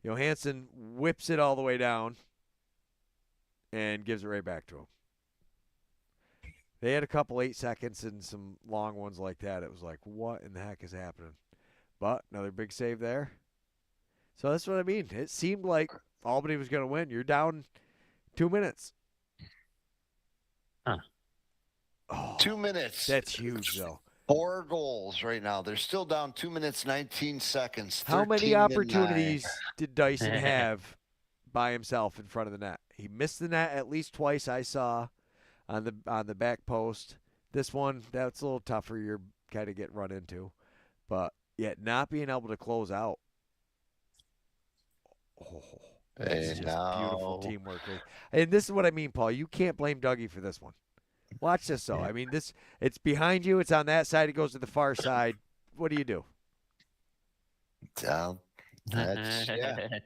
Johansson whips it all the way down and gives it right back to him. They had a couple 8 seconds and some long ones like that. It was like, what in the heck is happening? But another big save there. So that's what I mean. It seemed like Albany was going to win. You're down 2 minutes. Oh, 2 minutes. That's huge, though. 4 goals right now. They're still down 2 minutes, 19 seconds. How many 13-9. opportunities did Dyson have by himself in front of the net? He missed the net at least twice, I saw, on the back post. This one, that's a little tougher. You're kind of getting run into. But yet not being able to close out. Oh, that's just beautiful teamwork. And this is what I mean, Paul. You can't blame Dougie for this one. Watch this, though. I mean, it's behind you. It's on that side. It goes to the far side. What do you do?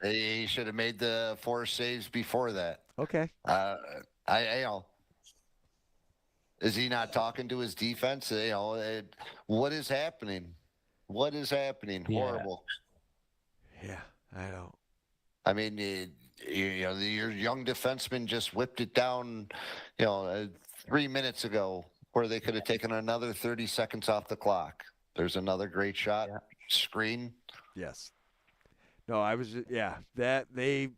He should have made the 4 saves before that. Okay. Is he not talking to his defense? What is happening? What is happening? Yeah. Horrible. Yeah, I don't. I mean, your young defenseman just whipped it down, 3 minutes ago, where they could have taken another 30 seconds off the clock. There's another great shot. Yeah. Screen. Yes. No, that they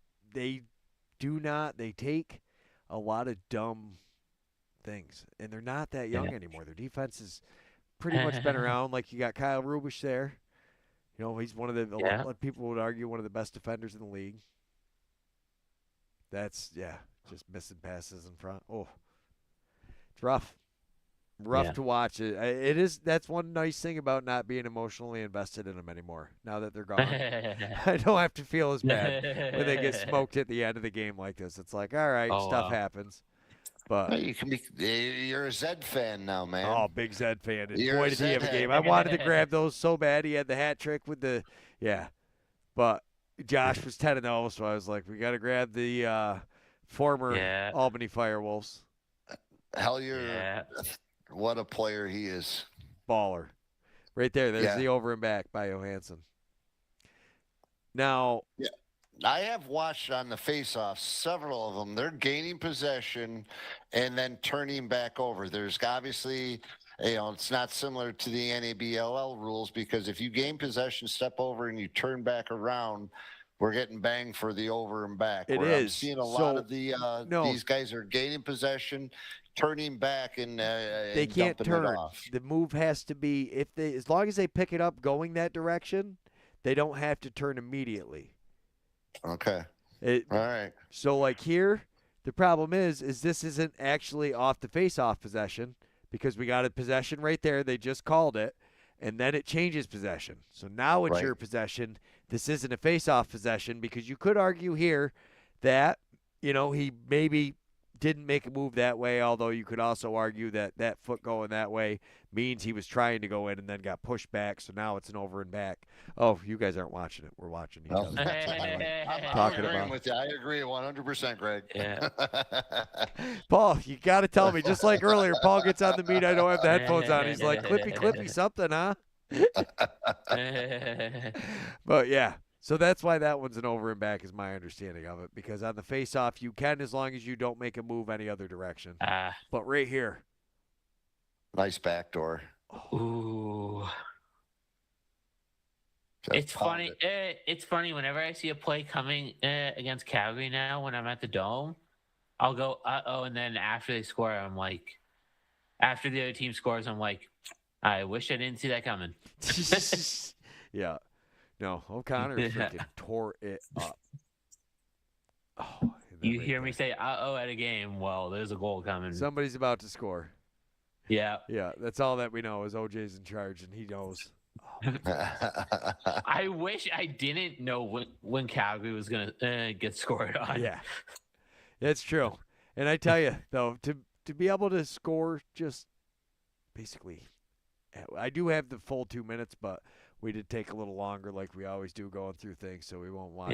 take a lot of dumb things, and they're not that young anymore. Their defense has pretty much been around. Like, you got Kyle Rubisch there. He's one of a lot of people would argue one of the best defenders in the league. That's just missing passes in front. Oh, it's rough to watch. It is. That's one nice thing about not being emotionally invested in them anymore. Now that they're gone, I don't have to feel as bad when they get smoked at the end of the game like this. It's like, all right, stuff happens. But you're a Zed fan now, man. Oh, big Zed fan. Boy, did he have a game. I wanted to grab those so bad. He had the hat trick with the But Josh was 10-0, so I was like, we got to grab the former Albany Firewolves. Hell, what a player he is. Baller. Right there. There's the over and back by Johansson. Now, I have watched on the face-offs, several of them. They're gaining possession and then turning back over. There's obviously, it's not similar to the NABLL rules, because if you gain possession, step over, and you turn back around, we're getting banged for the over and back. I'm seeing a lot of these guys are gaining possession, turning back, and they can't turn. The move has to be, as long as they pick it up going that direction, they don't have to turn immediately. Okay. All right. So, like here, the problem is this isn't actually off the face-off possession, because we got a possession right there. They just called it, and then it changes possession. So now it's your possession. This isn't a face-off possession, because you could argue here that, he maybe didn't make a move that way, although you could also argue that foot going that way means he was trying to go in and then got pushed back, so now it's an over and back. Oh, you guys aren't watching it. We're watching each other. I'm agreeing with you. I agree 100%, Greg. Yeah. Paul, you got to tell me, just like earlier, Paul gets on the meet, I don't have the headphones on. He's like, clippy something, huh? But, yeah. So that's why that one's an over and back, is my understanding of it, because on the face-off, you can, as long as you don't make a move any other direction. But right here. Nice backdoor. Ooh. It's funny. It's funny. Whenever I see a play coming against Calgary now, when I'm at the Dome, I'll go, and then after they score, I'm like, after the other team scores, I'm like, I wish I didn't see that coming. Yeah. No, O'Connor freaking tore it up. Oh, you hear me say at a game, well, there's a goal coming. Somebody's about to score. Yeah. Yeah, that's all that we know is OJ's in charge, and he knows. I wish I didn't know when Calgary was going to get scored on. Yeah, that's true. And I tell you, though, to be able to score just basically, I do have the full 2 minutes, but we did take a little longer like we always do going through things, so we won't watch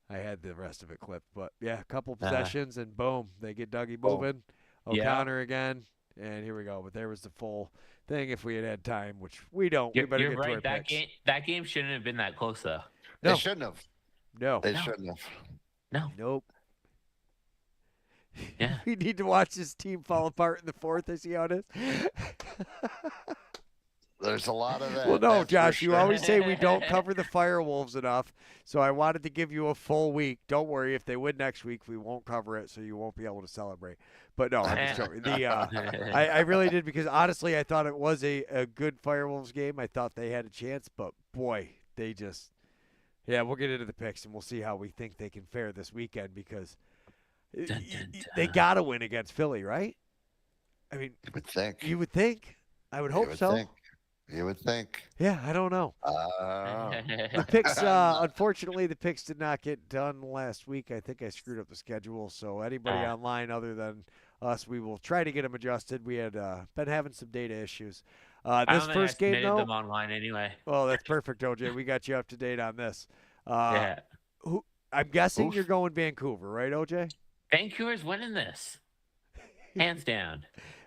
I had the rest of it clipped. But, a couple possessions, and boom, they get Dougie moving. O'Connor again, and here we go. But there was the full thing if we had time, which we don't. We better get to our picks. That game shouldn't have been that close, though. No. They shouldn't have. No. They shouldn't have. No. Nope. Yeah. We need to watch this team fall apart in the fourth. I see how it is. There's a lot of that. Well, no, that's Josh, for you sure. always say we don't cover the Firewolves enough, so I wanted to give you a full week. Don't worry, if they win next week, we won't cover it, so you won't be able to celebrate. But no, I'm just joking. I really did, because honestly, I thought it was a good Firewolves game. I thought they had a chance, but boy, they just – yeah, we'll get into the picks, and we'll see how we think they can fare this weekend, because they got to win against Philly, right? I mean, You would think. you would think. I would hope so. You would think. Yeah, I don't know. The picks, unfortunately, the picks did not get done last week. I think I screwed up the schedule. So anybody online other than us, we will try to get them adjusted. We had been having some data issues. This first game, though. them online anyway. Oh, that's perfect, OJ. We got you up to date on this. Yeah. I'm guessing you're going Vancouver, right, OJ? Vancouver's winning this, hands down.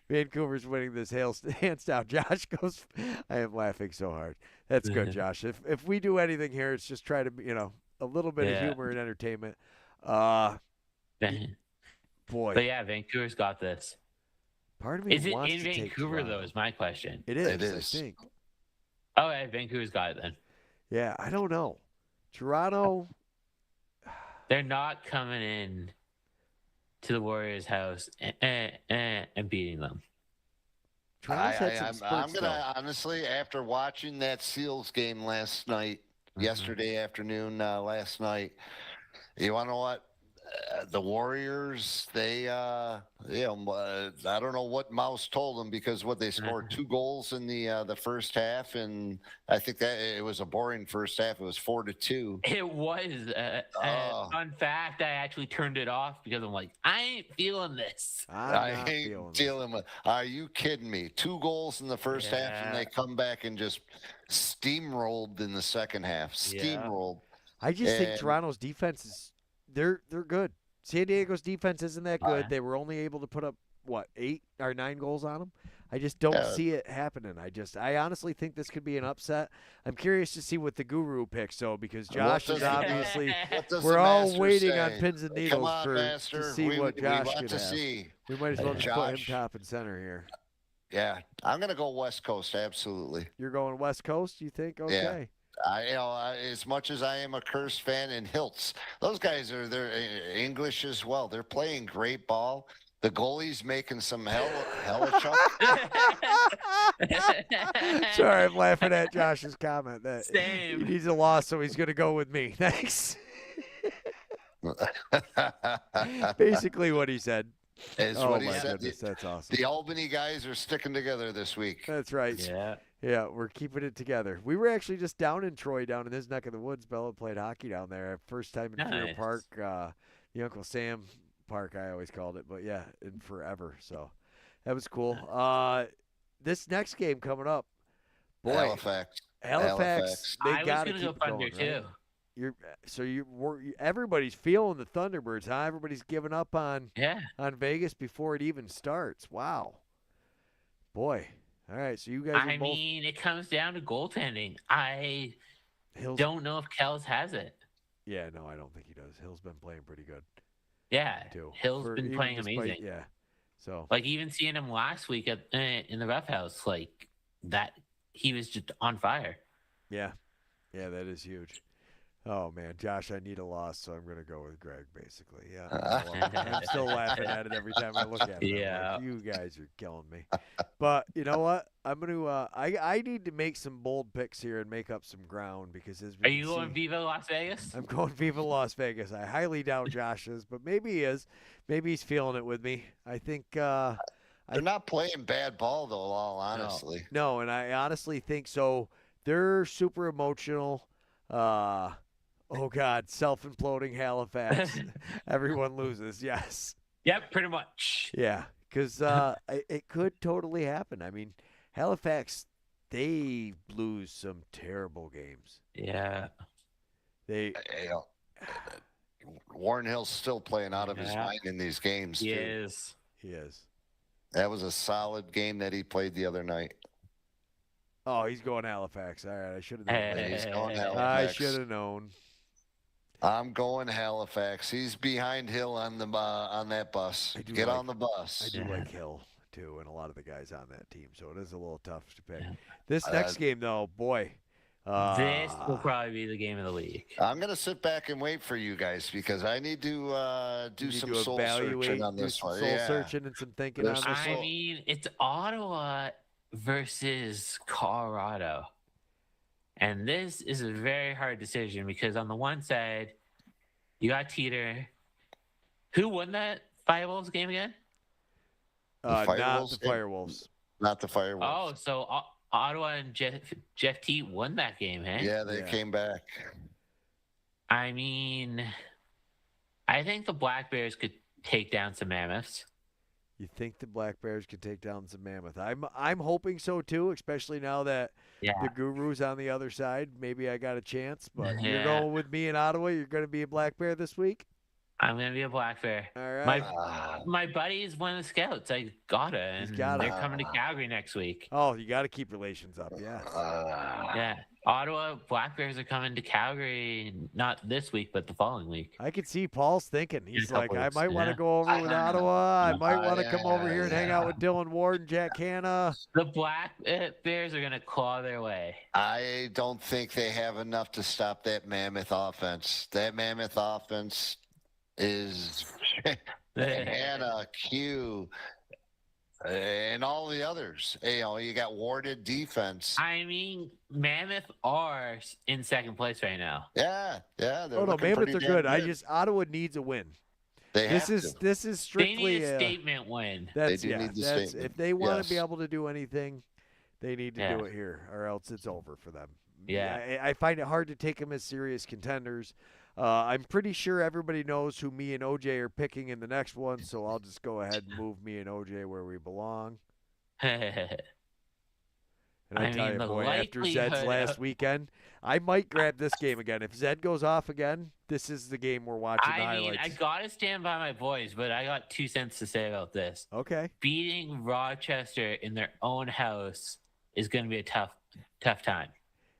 Vancouver's winning this hands down. Josh goes, I am laughing so hard. That's good, Josh. If we do anything here, it's just try to, a little bit of humor and entertainment. Boy. But yeah, Vancouver's got this. Part of me is it wants in to take Vancouver, Toronto. though, is my question. It is, I think. Oh, yeah, Vancouver's got it then. Yeah, I don't know. Toronto. They're not coming in to the Warriors' house and beating them. I'm gonna honestly, after watching that Seals game last night, yesterday afternoon, last night, you want to know what? The Warriors, they, I don't know what Mouse told them, because they scored 2 goals in the first half, and I think that it was a boring first half. It was 4-2. It was. Fun fact, I actually turned it off because I'm like, I ain't feeling this. I ain't dealing with. Are you kidding me? 2 goals in the first half, and they come back and just steamrolled in the second half. Steamrolled. I just think Toronto's defense is. They're good. San Diego's defense isn't that good. They were only able to put up 8 or 9 goals on them. I just don't see it happening. I honestly think this could be an upset. I'm curious to see what the guru picks, though, because Josh is obviously we're all waiting on pins and needles to see what Josh could have. We might as well just put him top and center here. Yeah, I'm gonna go West Coast. Absolutely. You're going West Coast, you think? Okay. Yeah. As much as I am a Curse fan, and Hiltz, those guys they're English as well. They're playing great ball. The goalie's making some hella chunk. Sorry, I'm laughing at Josh's comment that Same. he needs a loss, so he's gonna go with me. Thanks. Basically, what he said. What he said. Goodness, that's awesome. The Albany guys are sticking together this week. That's right. Yeah, we're keeping it together. We were actually just down in Troy, down in his neck of the woods. Bella played hockey down there. First time in Freer Park, the Uncle Sam Park, I always called it. But yeah, in forever. So that was cool. This next game coming up, boy, Halifax. They I got was to gonna keep go Thunder going, too. Right? Everybody's feeling the Thunderbirds, huh? Everybody's giving up on Vegas before it even starts. Wow, boy. All right, so you guys. I mean, it comes down to goaltending. I don't know if Kells has it. Yeah, no, I don't think he does. Hill's been playing pretty good. Yeah, Hill's been playing amazing. Yeah, so even seeing him last week in the Rough House, that he was just on fire. Yeah, that is huge. Oh man, Josh, I need a loss, so I'm gonna go with Greg. Basically, yeah. I'm still laughing at it every time I look at it. Yeah, like, you guys are killing me. But you know what? I'm gonna. I need to make some bold picks here and make up some ground, because are you going Viva Las Vegas? I'm going Viva Las Vegas. I highly doubt Josh is, but maybe he is. Maybe he's feeling it with me. I think. They're not playing bad ball though. All honestly. No, and I honestly think so. They're super emotional. Oh, God, self-imploding Halifax. Everyone loses, yes. Yep, pretty much. Yeah, because it could totally happen. I mean, Halifax, they lose some terrible games. Yeah. Warren Hill's still playing out of his mind in these games. He is. That was a solid game that he played the other night. Oh, he's going Halifax. All right, I should have known. He's going Halifax. I should have known. I'm going Halifax. He's behind Hill on that bus. Get on the bus. I do like Hill. too, and a lot of the guys on that team. So it is a little tough to pick. This next game, though, boy. This will probably be the game of the week. I'm going to sit back and wait for you guys because I need to do some soul searching on this one. Soul searching and some thinking on this one. I mean, it's Ottawa versus Colorado. And this is a very hard decision because on the one side, you got Teeter. Who won that Firewolves game again? Not the Firewolves. Not the Firewolves. Oh, so Ottawa and Jeff T won that game, eh? Yeah, they came back. I mean, I think the Black Bears could take down some Mammoths. You think the Black Bears could take down some Mammoth? I'm hoping so too, especially now that the Guru's on the other side. Maybe I got a chance, but you're going with me in Ottawa. You're going to be a Black Bear this week? I'm going to be a Black Bear. All right. My buddy is one of the scouts. I gotta. And they're coming to Calgary next week. Oh, you got to keep relations up, yeah. Yeah. Ottawa Black Bears are coming to Calgary, not this week, but the following week. I could see Paul's thinking. He's like, I might want to go over with Ottawa. I might want to come over here and hang out with Dylan Ward and Jack Hanna. The Black Bears are going to claw their way. I don't think they have enough to stop that Mammoth offense. That Mammoth offense is Hannah, Q, and all the others. You got warded defense. I mean, Mammoth are in second place right now. Yeah. Mammoth are good. Ottawa needs a win. This is strictly they need a statement win. They do need the statement. If they want to be able to do anything, they need to do it here, or else it's over for them. Yeah, I find it hard to take them as serious contenders. I'm pretty sure everybody knows who me and OJ are picking in the next one, so I'll just go ahead and move me and OJ where we belong. And I tell you, boy, after Zed's last weekend, I might grab this game again. If Zed goes off again, this is the game we're watching the highlights. I got to stand by my boys, but I got 2 cents to say about this. Okay. Beating Rochester in their own house is going to be a tough time.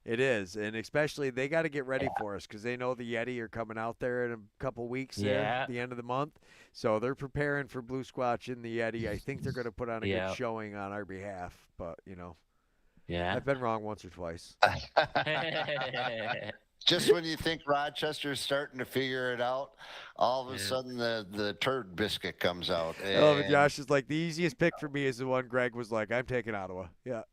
It is, and especially they got to get ready for us because they know the Yeti are coming out there in a couple weeks at the end of the month. So they're preparing for Blue Squatch in the Yeti. I think they're going to put on a good showing on our behalf, but, I've been wrong once or twice. Just when you think Rochester's starting to figure it out, all of a sudden the turd biscuit comes out. And Josh is like, the easiest pick for me is the one Greg was like, I'm taking Ottawa. Yeah.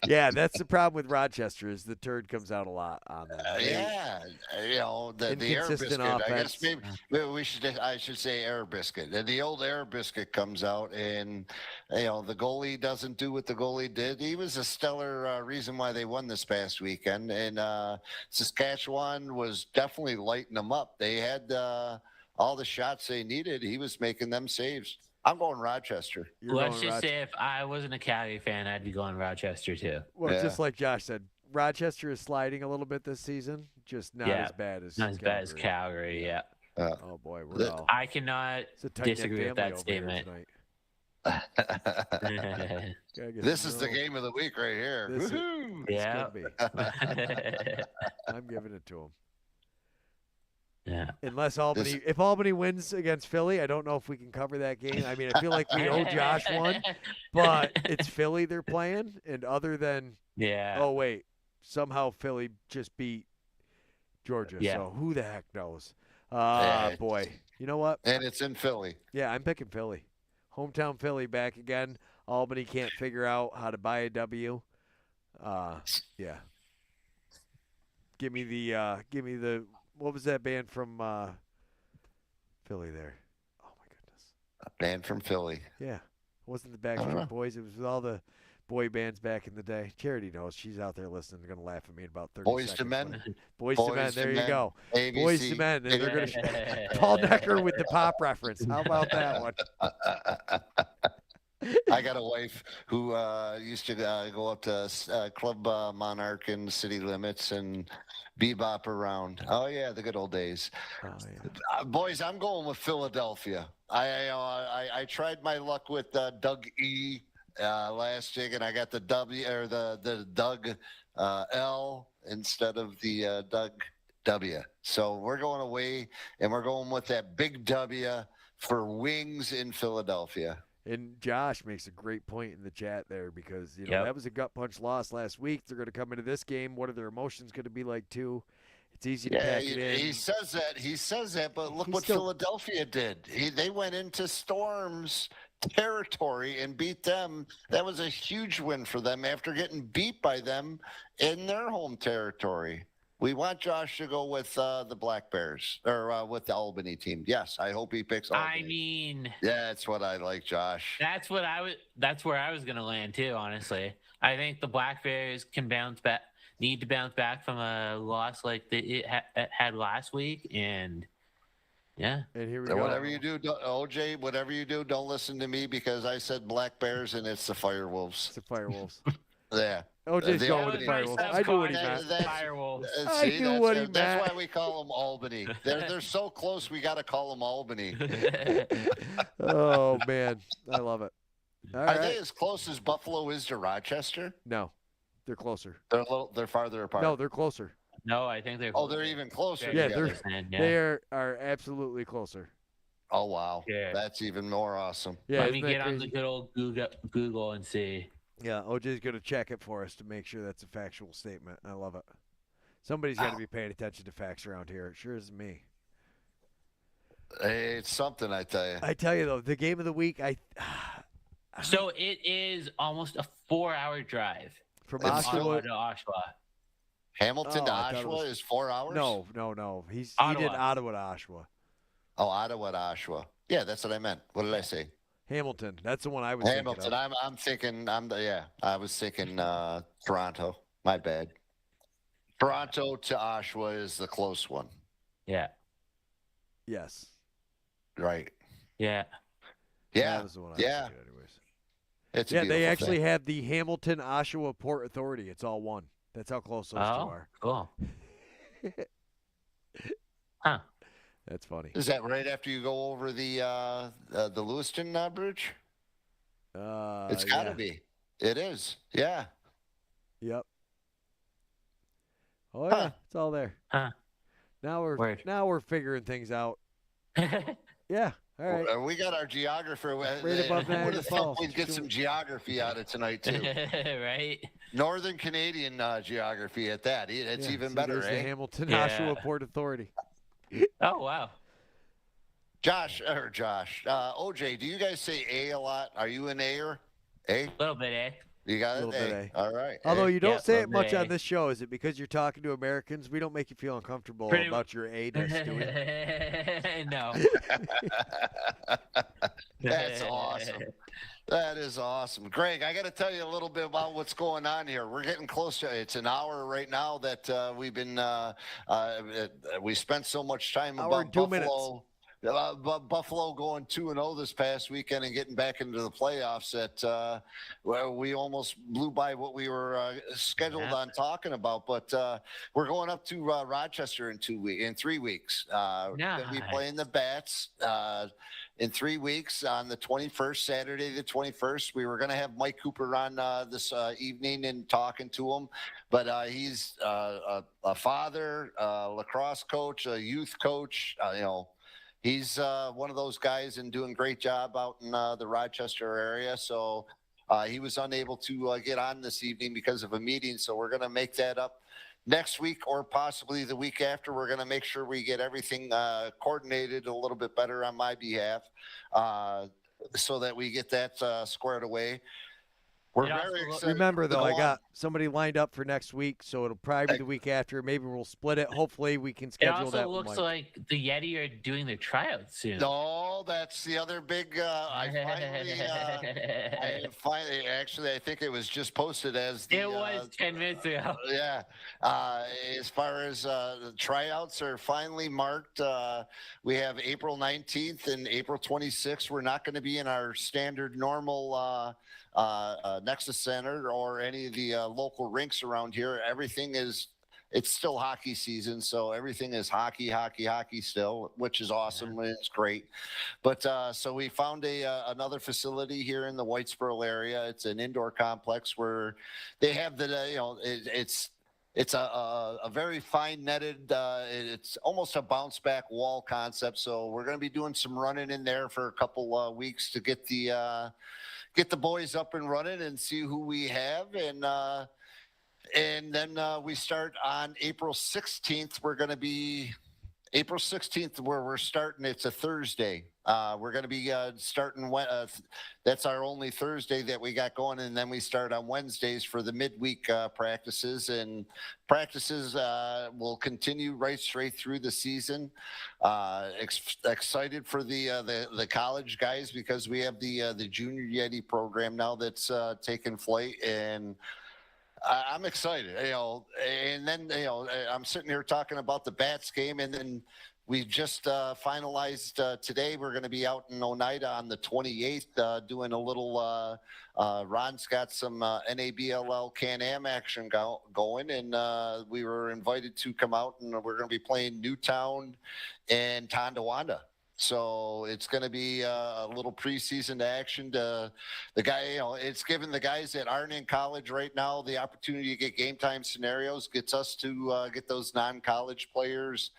Yeah, that's the problem with Rochester is the turd comes out a lot on that. The air biscuit. Offense. I guess maybe I should say air biscuit. The old air biscuit comes out, and the goalie doesn't do what the goalie did. He was a stellar reason why they won this past weekend, and Saskatchewan was definitely lighting them up. They had all the shots they needed. He was making them saves. I'm going Rochester. Let's just say if I wasn't a Calgary fan, I'd be going Rochester too. Well, just like Josh said, Rochester is sliding a little bit this season, just not as bad as Calgary. Yeah. Oh boy, I cannot disagree with that statement. This is the game of the week right here. I'm giving it to him. Yeah. Unless if Albany wins against Philly, I don't know if we can cover that game. I mean, I feel like we owe Josh one, but it's Philly they're playing, and other than somehow Philly just beat Georgia. Yeah. So who the heck knows? Boy, you know what? And it's in Philly. Yeah, I'm picking Philly. Hometown Philly back again. Albany can't figure out how to buy a W. Yeah. Give me the. What was that band from Philly there? Oh, my goodness. A band from Philly. Yeah. It wasn't the Backstreet Boys. It was with all the boy bands back in the day. Charity knows. She's out there listening. They're going to laugh at me in about 30 Boys seconds. to Men. Boys to Men. There you go. ABC. Boys to Men. And they're going to Paul Noecker with the pop reference. How about that one? I got a wife who used to go up to Club Monarch in city limits and bebop around. Oh yeah, the good old days. Oh, yeah. Boys, I'm going with Philadelphia. I tried my luck with Doug E last year, and I got the W or the Doug L instead of the Doug W. So we're going away, and we're going with that big W. for wings in Philadelphia. And Josh makes a great point in the chat there because, Yep. that was a gut punch loss last week. They're going to come into this game. What are their emotions going to be like, too? It's easy to pack it in. He says that, but look what Philadelphia did. They went into Storm's territory and beat them. That was a huge win for them after getting beat by them in their home territory. We want Josh to go with the Black Bears or with the Albany team. Yes, I hope he picks Albany. I mean, that's what I like, Josh. that's where I was going to land too. Honestly, I think the Black Bears can need to bounce back from a loss like it had last week, and yeah. And here we So go. whatever you do, OJ, whatever you do, don't listen to me because I said Black Bears and it's the Firewolves. It's the Firewolves. Yeah. OJ's The going with the Albany- Firewolves. I knew what he meant. Firewolves. I knew what he meant. That's why we call them Albany. They're so close, we got to call them Albany. Oh, man. I love it. All Are right. they as close as Buffalo is to Rochester? No, they're closer. They're farther apart. No, they're closer. No, I think they're. Oh, they're even closer. Yeah, together. They are absolutely closer. Oh wow, Yeah. that's even more awesome. Yeah, Let me isn't that get on the crazy? good old Google and see. Yeah, OJ's going to check it for us to make sure that's a factual statement. I love it. Somebody's got to be paying attention to facts around here. It sure is me. Hey, it's something, I tell you. I tell you, though, the game of the week, So it is almost a 4-hour drive from It's Ottawa Oshawa. to Oshawa. Hamilton Oh, to I thought it Oshawa was- is 4 hours? No. He did Ottawa. Ottawa to Oshawa. Oh, Ottawa to Oshawa. Yeah, that's what I meant. What did I say? Hamilton. That's the one I was Hamilton. thinking of. I'm thinking. I was thinking Toronto. My bad. Toronto to Oshawa is the close one. Yeah. Yes. Right. Yeah. Yeah. That was the one I was Yeah. thinking anyways. It's a Yeah, they beautiful actually thing. have the Hamilton Oshawa Port Authority. It's all one. That's how close those two Oh, are. cool. Huh. That's funny. Is that right after you go over the Lewiston Bridge? It's got to yeah. be. It is. Yeah. Yep. Oh Huh. yeah, it's all there. Huh. Now Word. we're figuring things out. Yeah. All right. We got our geographer. Right above Would Niagara have Falls. thought we'd get some geography out of tonight too. Right? Northern Canadian geography at that. It's Yeah, even see, better, there's the eh? Hamilton Yeah. Oshawa Port Authority. Oh, wow. Josh, OJ, do you guys say A a lot? Are you an A-er? A? A little bit, eh? You got it? Little bit A. All right. Although you don't Yeah, say it much okay. on this show, is it because you're talking to Americans? We don't make you feel uncomfortable Pretty- about your A-ness, do we? No. That's awesome. That is awesome. Greg, I got to tell you a little bit about what's going on here. We're getting close to it's an hour right now that we've been we spent so much time Hour about and 2 Buffalo. Buffalo going 2-0 this past weekend and getting back into the playoffs that well, we almost blew by what we were scheduled Yeah. on talking about. But we're going up to Rochester in 3 weeks. We're going to be Nice. playing the Bats in 3 weeks on the 21st, Saturday the 21st. We were going to have Mike Cooper on this evening and talking to him, but he's a father, a lacrosse coach, a youth coach, He's one of those guys and doing a great job out in the Rochester area. So he was unable to get on this evening because of a meeting. So we're going to make that up next week or possibly the week after. We're going to make sure we get everything coordinated a little bit better on my behalf so that we get that squared away. We're It also very looks- excited. Remember, to though, go I on. got somebody lined up for next week, so it'll probably be the week after. Maybe we'll split it. Hopefully, we can It schedule also that one. looks like the Yeti are doing their tryouts soon. No, that's the other big. I finally, actually, I think it was just posted as the. It was 10 minutes ago. Yeah. As far as the tryouts are finally marked, we have April 19th and April 26th. We're not going to be in our standard normal Nexus Center or any of the local rinks around here. Everything is. It's still hockey season, so everything is hockey still, which is awesome. And it's great. But so we found another facility here in the Whitesboro area. It's an indoor complex where they have it's It's a very fine netted. It's almost a bounce back wall concept. So we're going to be doing some running in there for a couple weeks to get the boys up and running and see who we have. And then we start on April 16th. We're going to be April 16th, where we're starting. It's a Thursday. We're going to be starting. That's our only Thursday that we got going, and then we start on Wednesdays for the midweek practices. And practices will continue right straight through the season. Excited for the college guys, because we have the Junior Yeti program now that's taking flight, and I'm excited, and then, I'm sitting here talking about the Bats game, and then we just finalized today. We're going to be out in Oneida on the 28th doing a little, Ron's got some NABLL Can-Am action going, and we were invited to come out, and we're going to be playing Newtown and Tonawanda. So it's going to be a little preseason action to the guy. It's giving the guys that aren't in college right now the opportunity to get game time scenarios, gets us to get those non-college players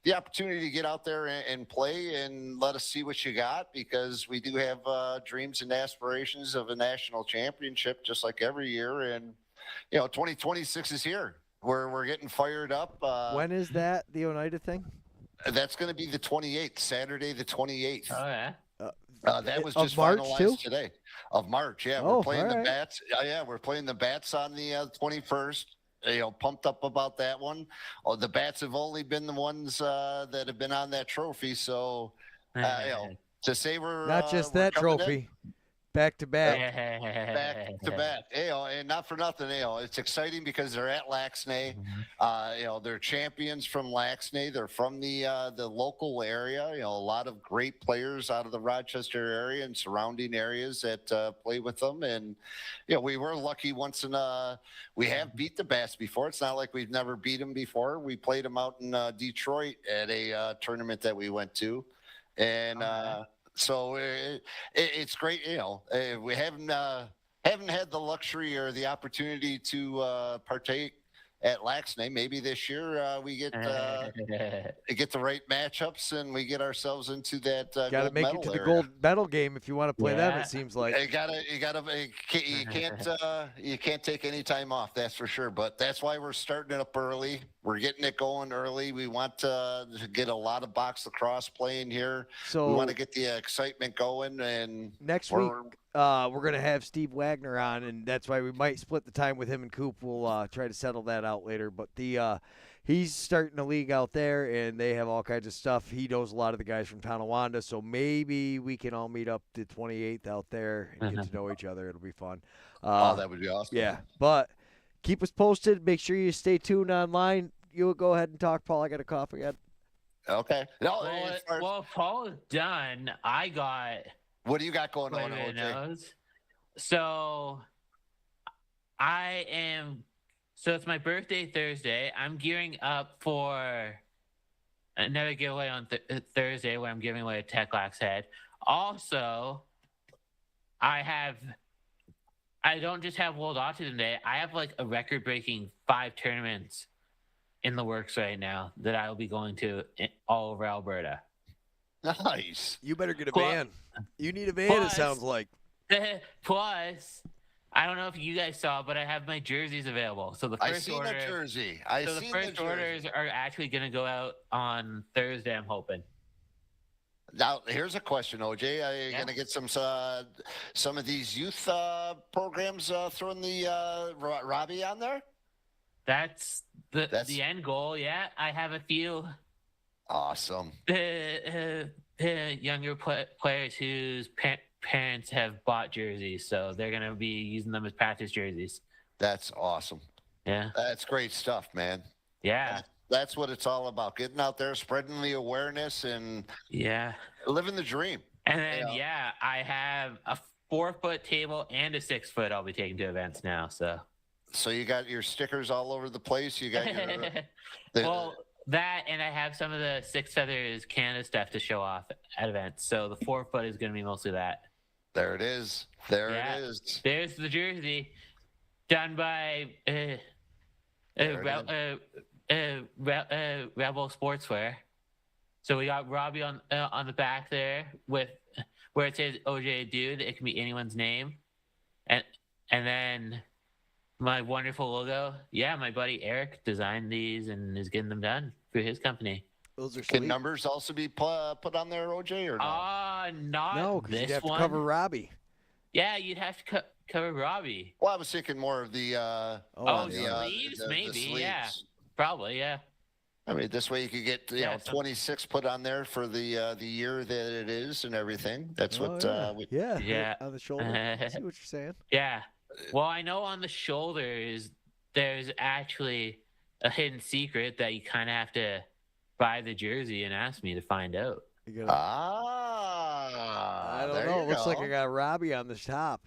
the opportunity to get out there and play and let us see what you got, because we do have dreams and aspirations of a national championship just like every year. And, 2026 is here. We're getting fired up. When is that, the Oneida thing? That's going to be the 28th, Saturday the 28th. Oh, yeah. That was just March finalized too? today. Of March, yeah. Oh, We're playing the all right. Bats. Yeah, we're playing the Bats on the 21st. Pumped up about that one. The Bats have only been the ones that have been on that trophy. So, to say we're Not just we're that coming in, trophy. Back to back. back to back, and not for nothing, it's exciting because they're at Laxney. They're champions from Laxney. They're from the local area. A lot of great players out of the Rochester area and surrounding areas that play with them. And we were lucky once we have beat the Bats before. It's not like we've never beat them before. We played them out in Detroit at a tournament that we went to, and. So it's great. We haven't had the luxury or the opportunity to partake at Laxney. Maybe this year we get the right matchups and we get ourselves into that Got to gold make medal it to area. the gold medal game if you want to play them. Yeah. It seems like You can't take any time off. That's for sure. But that's why we're starting it up early. We're getting it going early. We want to get a lot of box lacrosse playing here. so. We want to get the excitement going. And Next week, we're going to have Steve Wagner on, and that's why we might split the time with him and Coop. We'll try to settle that out later. But he's starting a league out there, and they have all kinds of stuff. He knows a lot of the guys from Tonawanda, so maybe we can all meet up the 28th out there and get to know each other. It'll be fun. that would be awesome. Yeah, but keep us posted. Make sure you stay tuned online. You'll go ahead and talk, Paul. I got a cough again. Okay. No, Well, Paul is done. I got. What do you got going on, Wait, OJ? knows. So I am. So it's my birthday Thursday. I'm gearing up for another giveaway on Thursday where I'm giving away a Tech Lax head. Also, I don't just have World Autism Day. I have like a record-breaking 5 tournaments in the works right now that I will be going to all over Alberta. Nice. You better get a Plus- van. You need a van, plus- it sounds like. Plus, I don't know if you guys saw, but I have my jerseys available. So the I first seen order, that jersey. so the first orders are actually going to go out on Thursday. I'm hoping. Now, here's a question, OJ. Are you Yeah. going to get some of these youth programs throwing the Robbie on there? That's the end goal. Yeah, I have a few Awesome. younger players whose parents have bought jerseys, so they're going to be using them as practice jerseys. That's awesome. Yeah. That's great stuff, man. Yeah. That's what it's all about. Getting out there, spreading the awareness, and Yeah. living the dream. And then, I have a 4-foot table and a 6-foot I'll be taking to events now. So you got your stickers all over the place. You got your that, and I have some of the Six Feathers Canada stuff to show off at events. So the 4-foot is going to be mostly that. There it is. There Yeah. it is. There's the jersey done by Rebel Sportswear. So we got Robbie on the back there with where it says OJtheDude. It can be anyone's name, and then my wonderful logo. Yeah, my buddy Eric designed these and is getting them done for his company. Those are Can numbers also be put on there, OJ, or no? Not no, because this you'd have one. to cover Robbie. Yeah, you'd have to cover Robbie. Well, I was thinking more of the sleeves, maybe. the sleeves. Yeah, probably. Yeah. I mean, this way you could get 26 put on there for the year that it is and everything. That's what. Yeah. On the shoulder. I see what you're saying. Yeah. Well, I know on the shoulders there's actually a hidden secret that you kind of have to buy the jersey and ask me to find out. I don't know. It looks like I got Robbie on the top.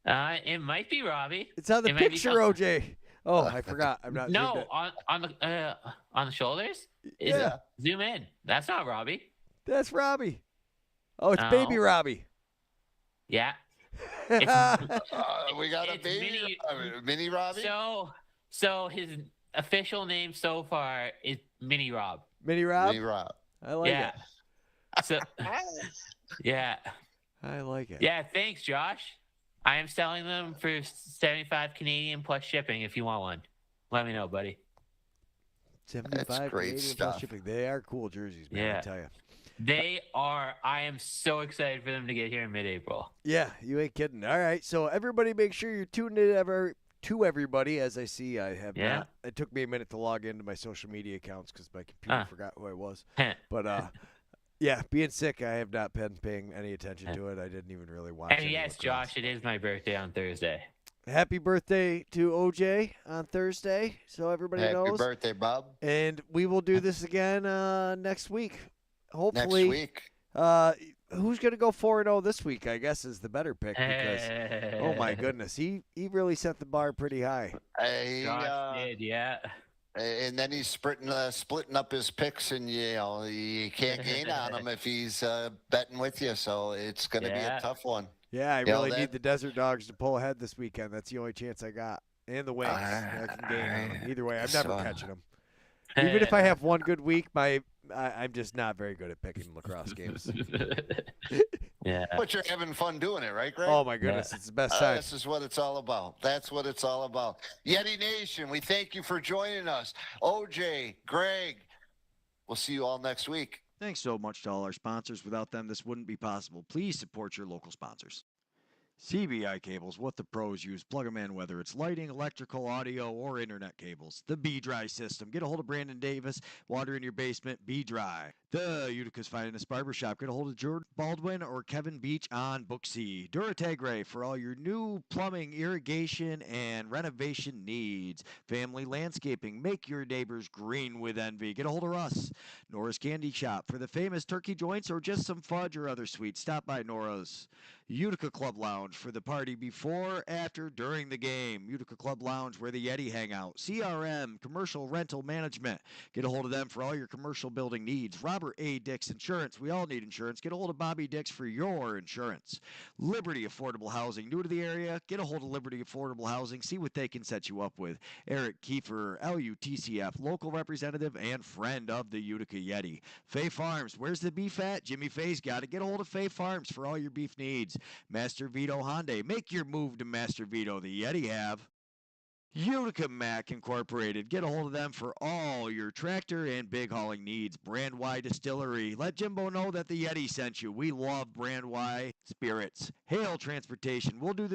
It might be Robbie. It's on the picture, OJ. Oh, I forgot. I'm not. No, on the shoulders. Yeah. Zoom in. That's not Robbie. That's Robbie. Oh, it's baby Robbie. Yeah. We got a baby, mini Robbie. So his official name so far is Mini Rob. Mini Rob. Mini Rob. I like it. So, yeah. I like it. Yeah. Thanks, Josh. I am selling them for 75 Canadian plus shipping. If you want one, let me know, buddy. 75 That's great Canadian stuff. plus shipping. They are cool jerseys, man. I tell you. They are. I am so excited for them to get here in mid-April. Yeah, you ain't kidding. All right, so everybody, make sure you're tuned in to everybody. As I see, I have not. It took me a minute to log into my social media accounts because my computer forgot who I was. But yeah, being sick, I have not been paying any attention to it. I didn't even really watch it. And yes, Josh, it is my birthday on Thursday. Happy birthday to OJ on Thursday, so everybody knows. Happy birthday, Bob. And we will do this again next week. Hopefully. Next week. Who's going to go 4-0 this week, I guess, is the better pick because, oh, my goodness, he really set the bar pretty high. Josh did, yeah. And then he's splitting up his picks, and, you can't gain on him if he's betting with you, so it's going to be a tough one. Yeah, I really need the Desert Dogs to pull ahead this weekend. That's the only chance I got. And the Wings. I can gain on them. Either way, I'm never catching them. Even if I have one good week, I'm just not very good at picking lacrosse games. Yeah. But you're having fun doing it, right, Greg? Oh, my goodness. It's the best time. This is what it's all about. That's what it's all about. Yeti Nation, we thank you for joining us. OJ, Greg, we'll see you all next week. Thanks so much to all our sponsors. Without them, this wouldn't be possible. Please support your local sponsors. CBI cables, what the pros use. Plug them in, whether it's lighting, electrical, audio, or internet cables. The Be-Dry system. Get a hold of Brandon Davis. Water in your basement, Be-Dry. The Utica's finest barbershop. Get a hold of George Baldwin or Kevin Beach on Booksy. Duratagre for all your new plumbing, irrigation, and renovation needs. Family landscaping. Make your neighbors green with envy. Get a hold of Russ. Nora's Candy Shop for the famous turkey joints or just some fudge or other sweets. Stop by Nora's. Utica Club Lounge for the party before, after, during the game. Utica Club Lounge where the Yeti hang out. CRM, Commercial Rental Management. Get a hold of them for all your commercial building needs. Robert A. Dix Insurance. We all need insurance. Get a hold of Bobby Dix for your insurance. Liberty Affordable Housing. New to the area? Get a hold of Liberty Affordable Housing. See what they can set you up with. Eric Kiefer, LUTCF, local representative and friend of the Utica Yeti. Fay Farms. Where's the beef at? Jimmy Fay's got it. Get a hold of Fay Farms for all your beef needs. Master Vito Hyundai. Make your move to Master Vito. The Yeti have. Utica Mac Incorporated. Get a hold of them for all your tractor and big hauling needs. Brand Y Distillery. Let Jimbo know that the Yeti sent you. We love Brand Y spirits. Hale Transportation. We'll do the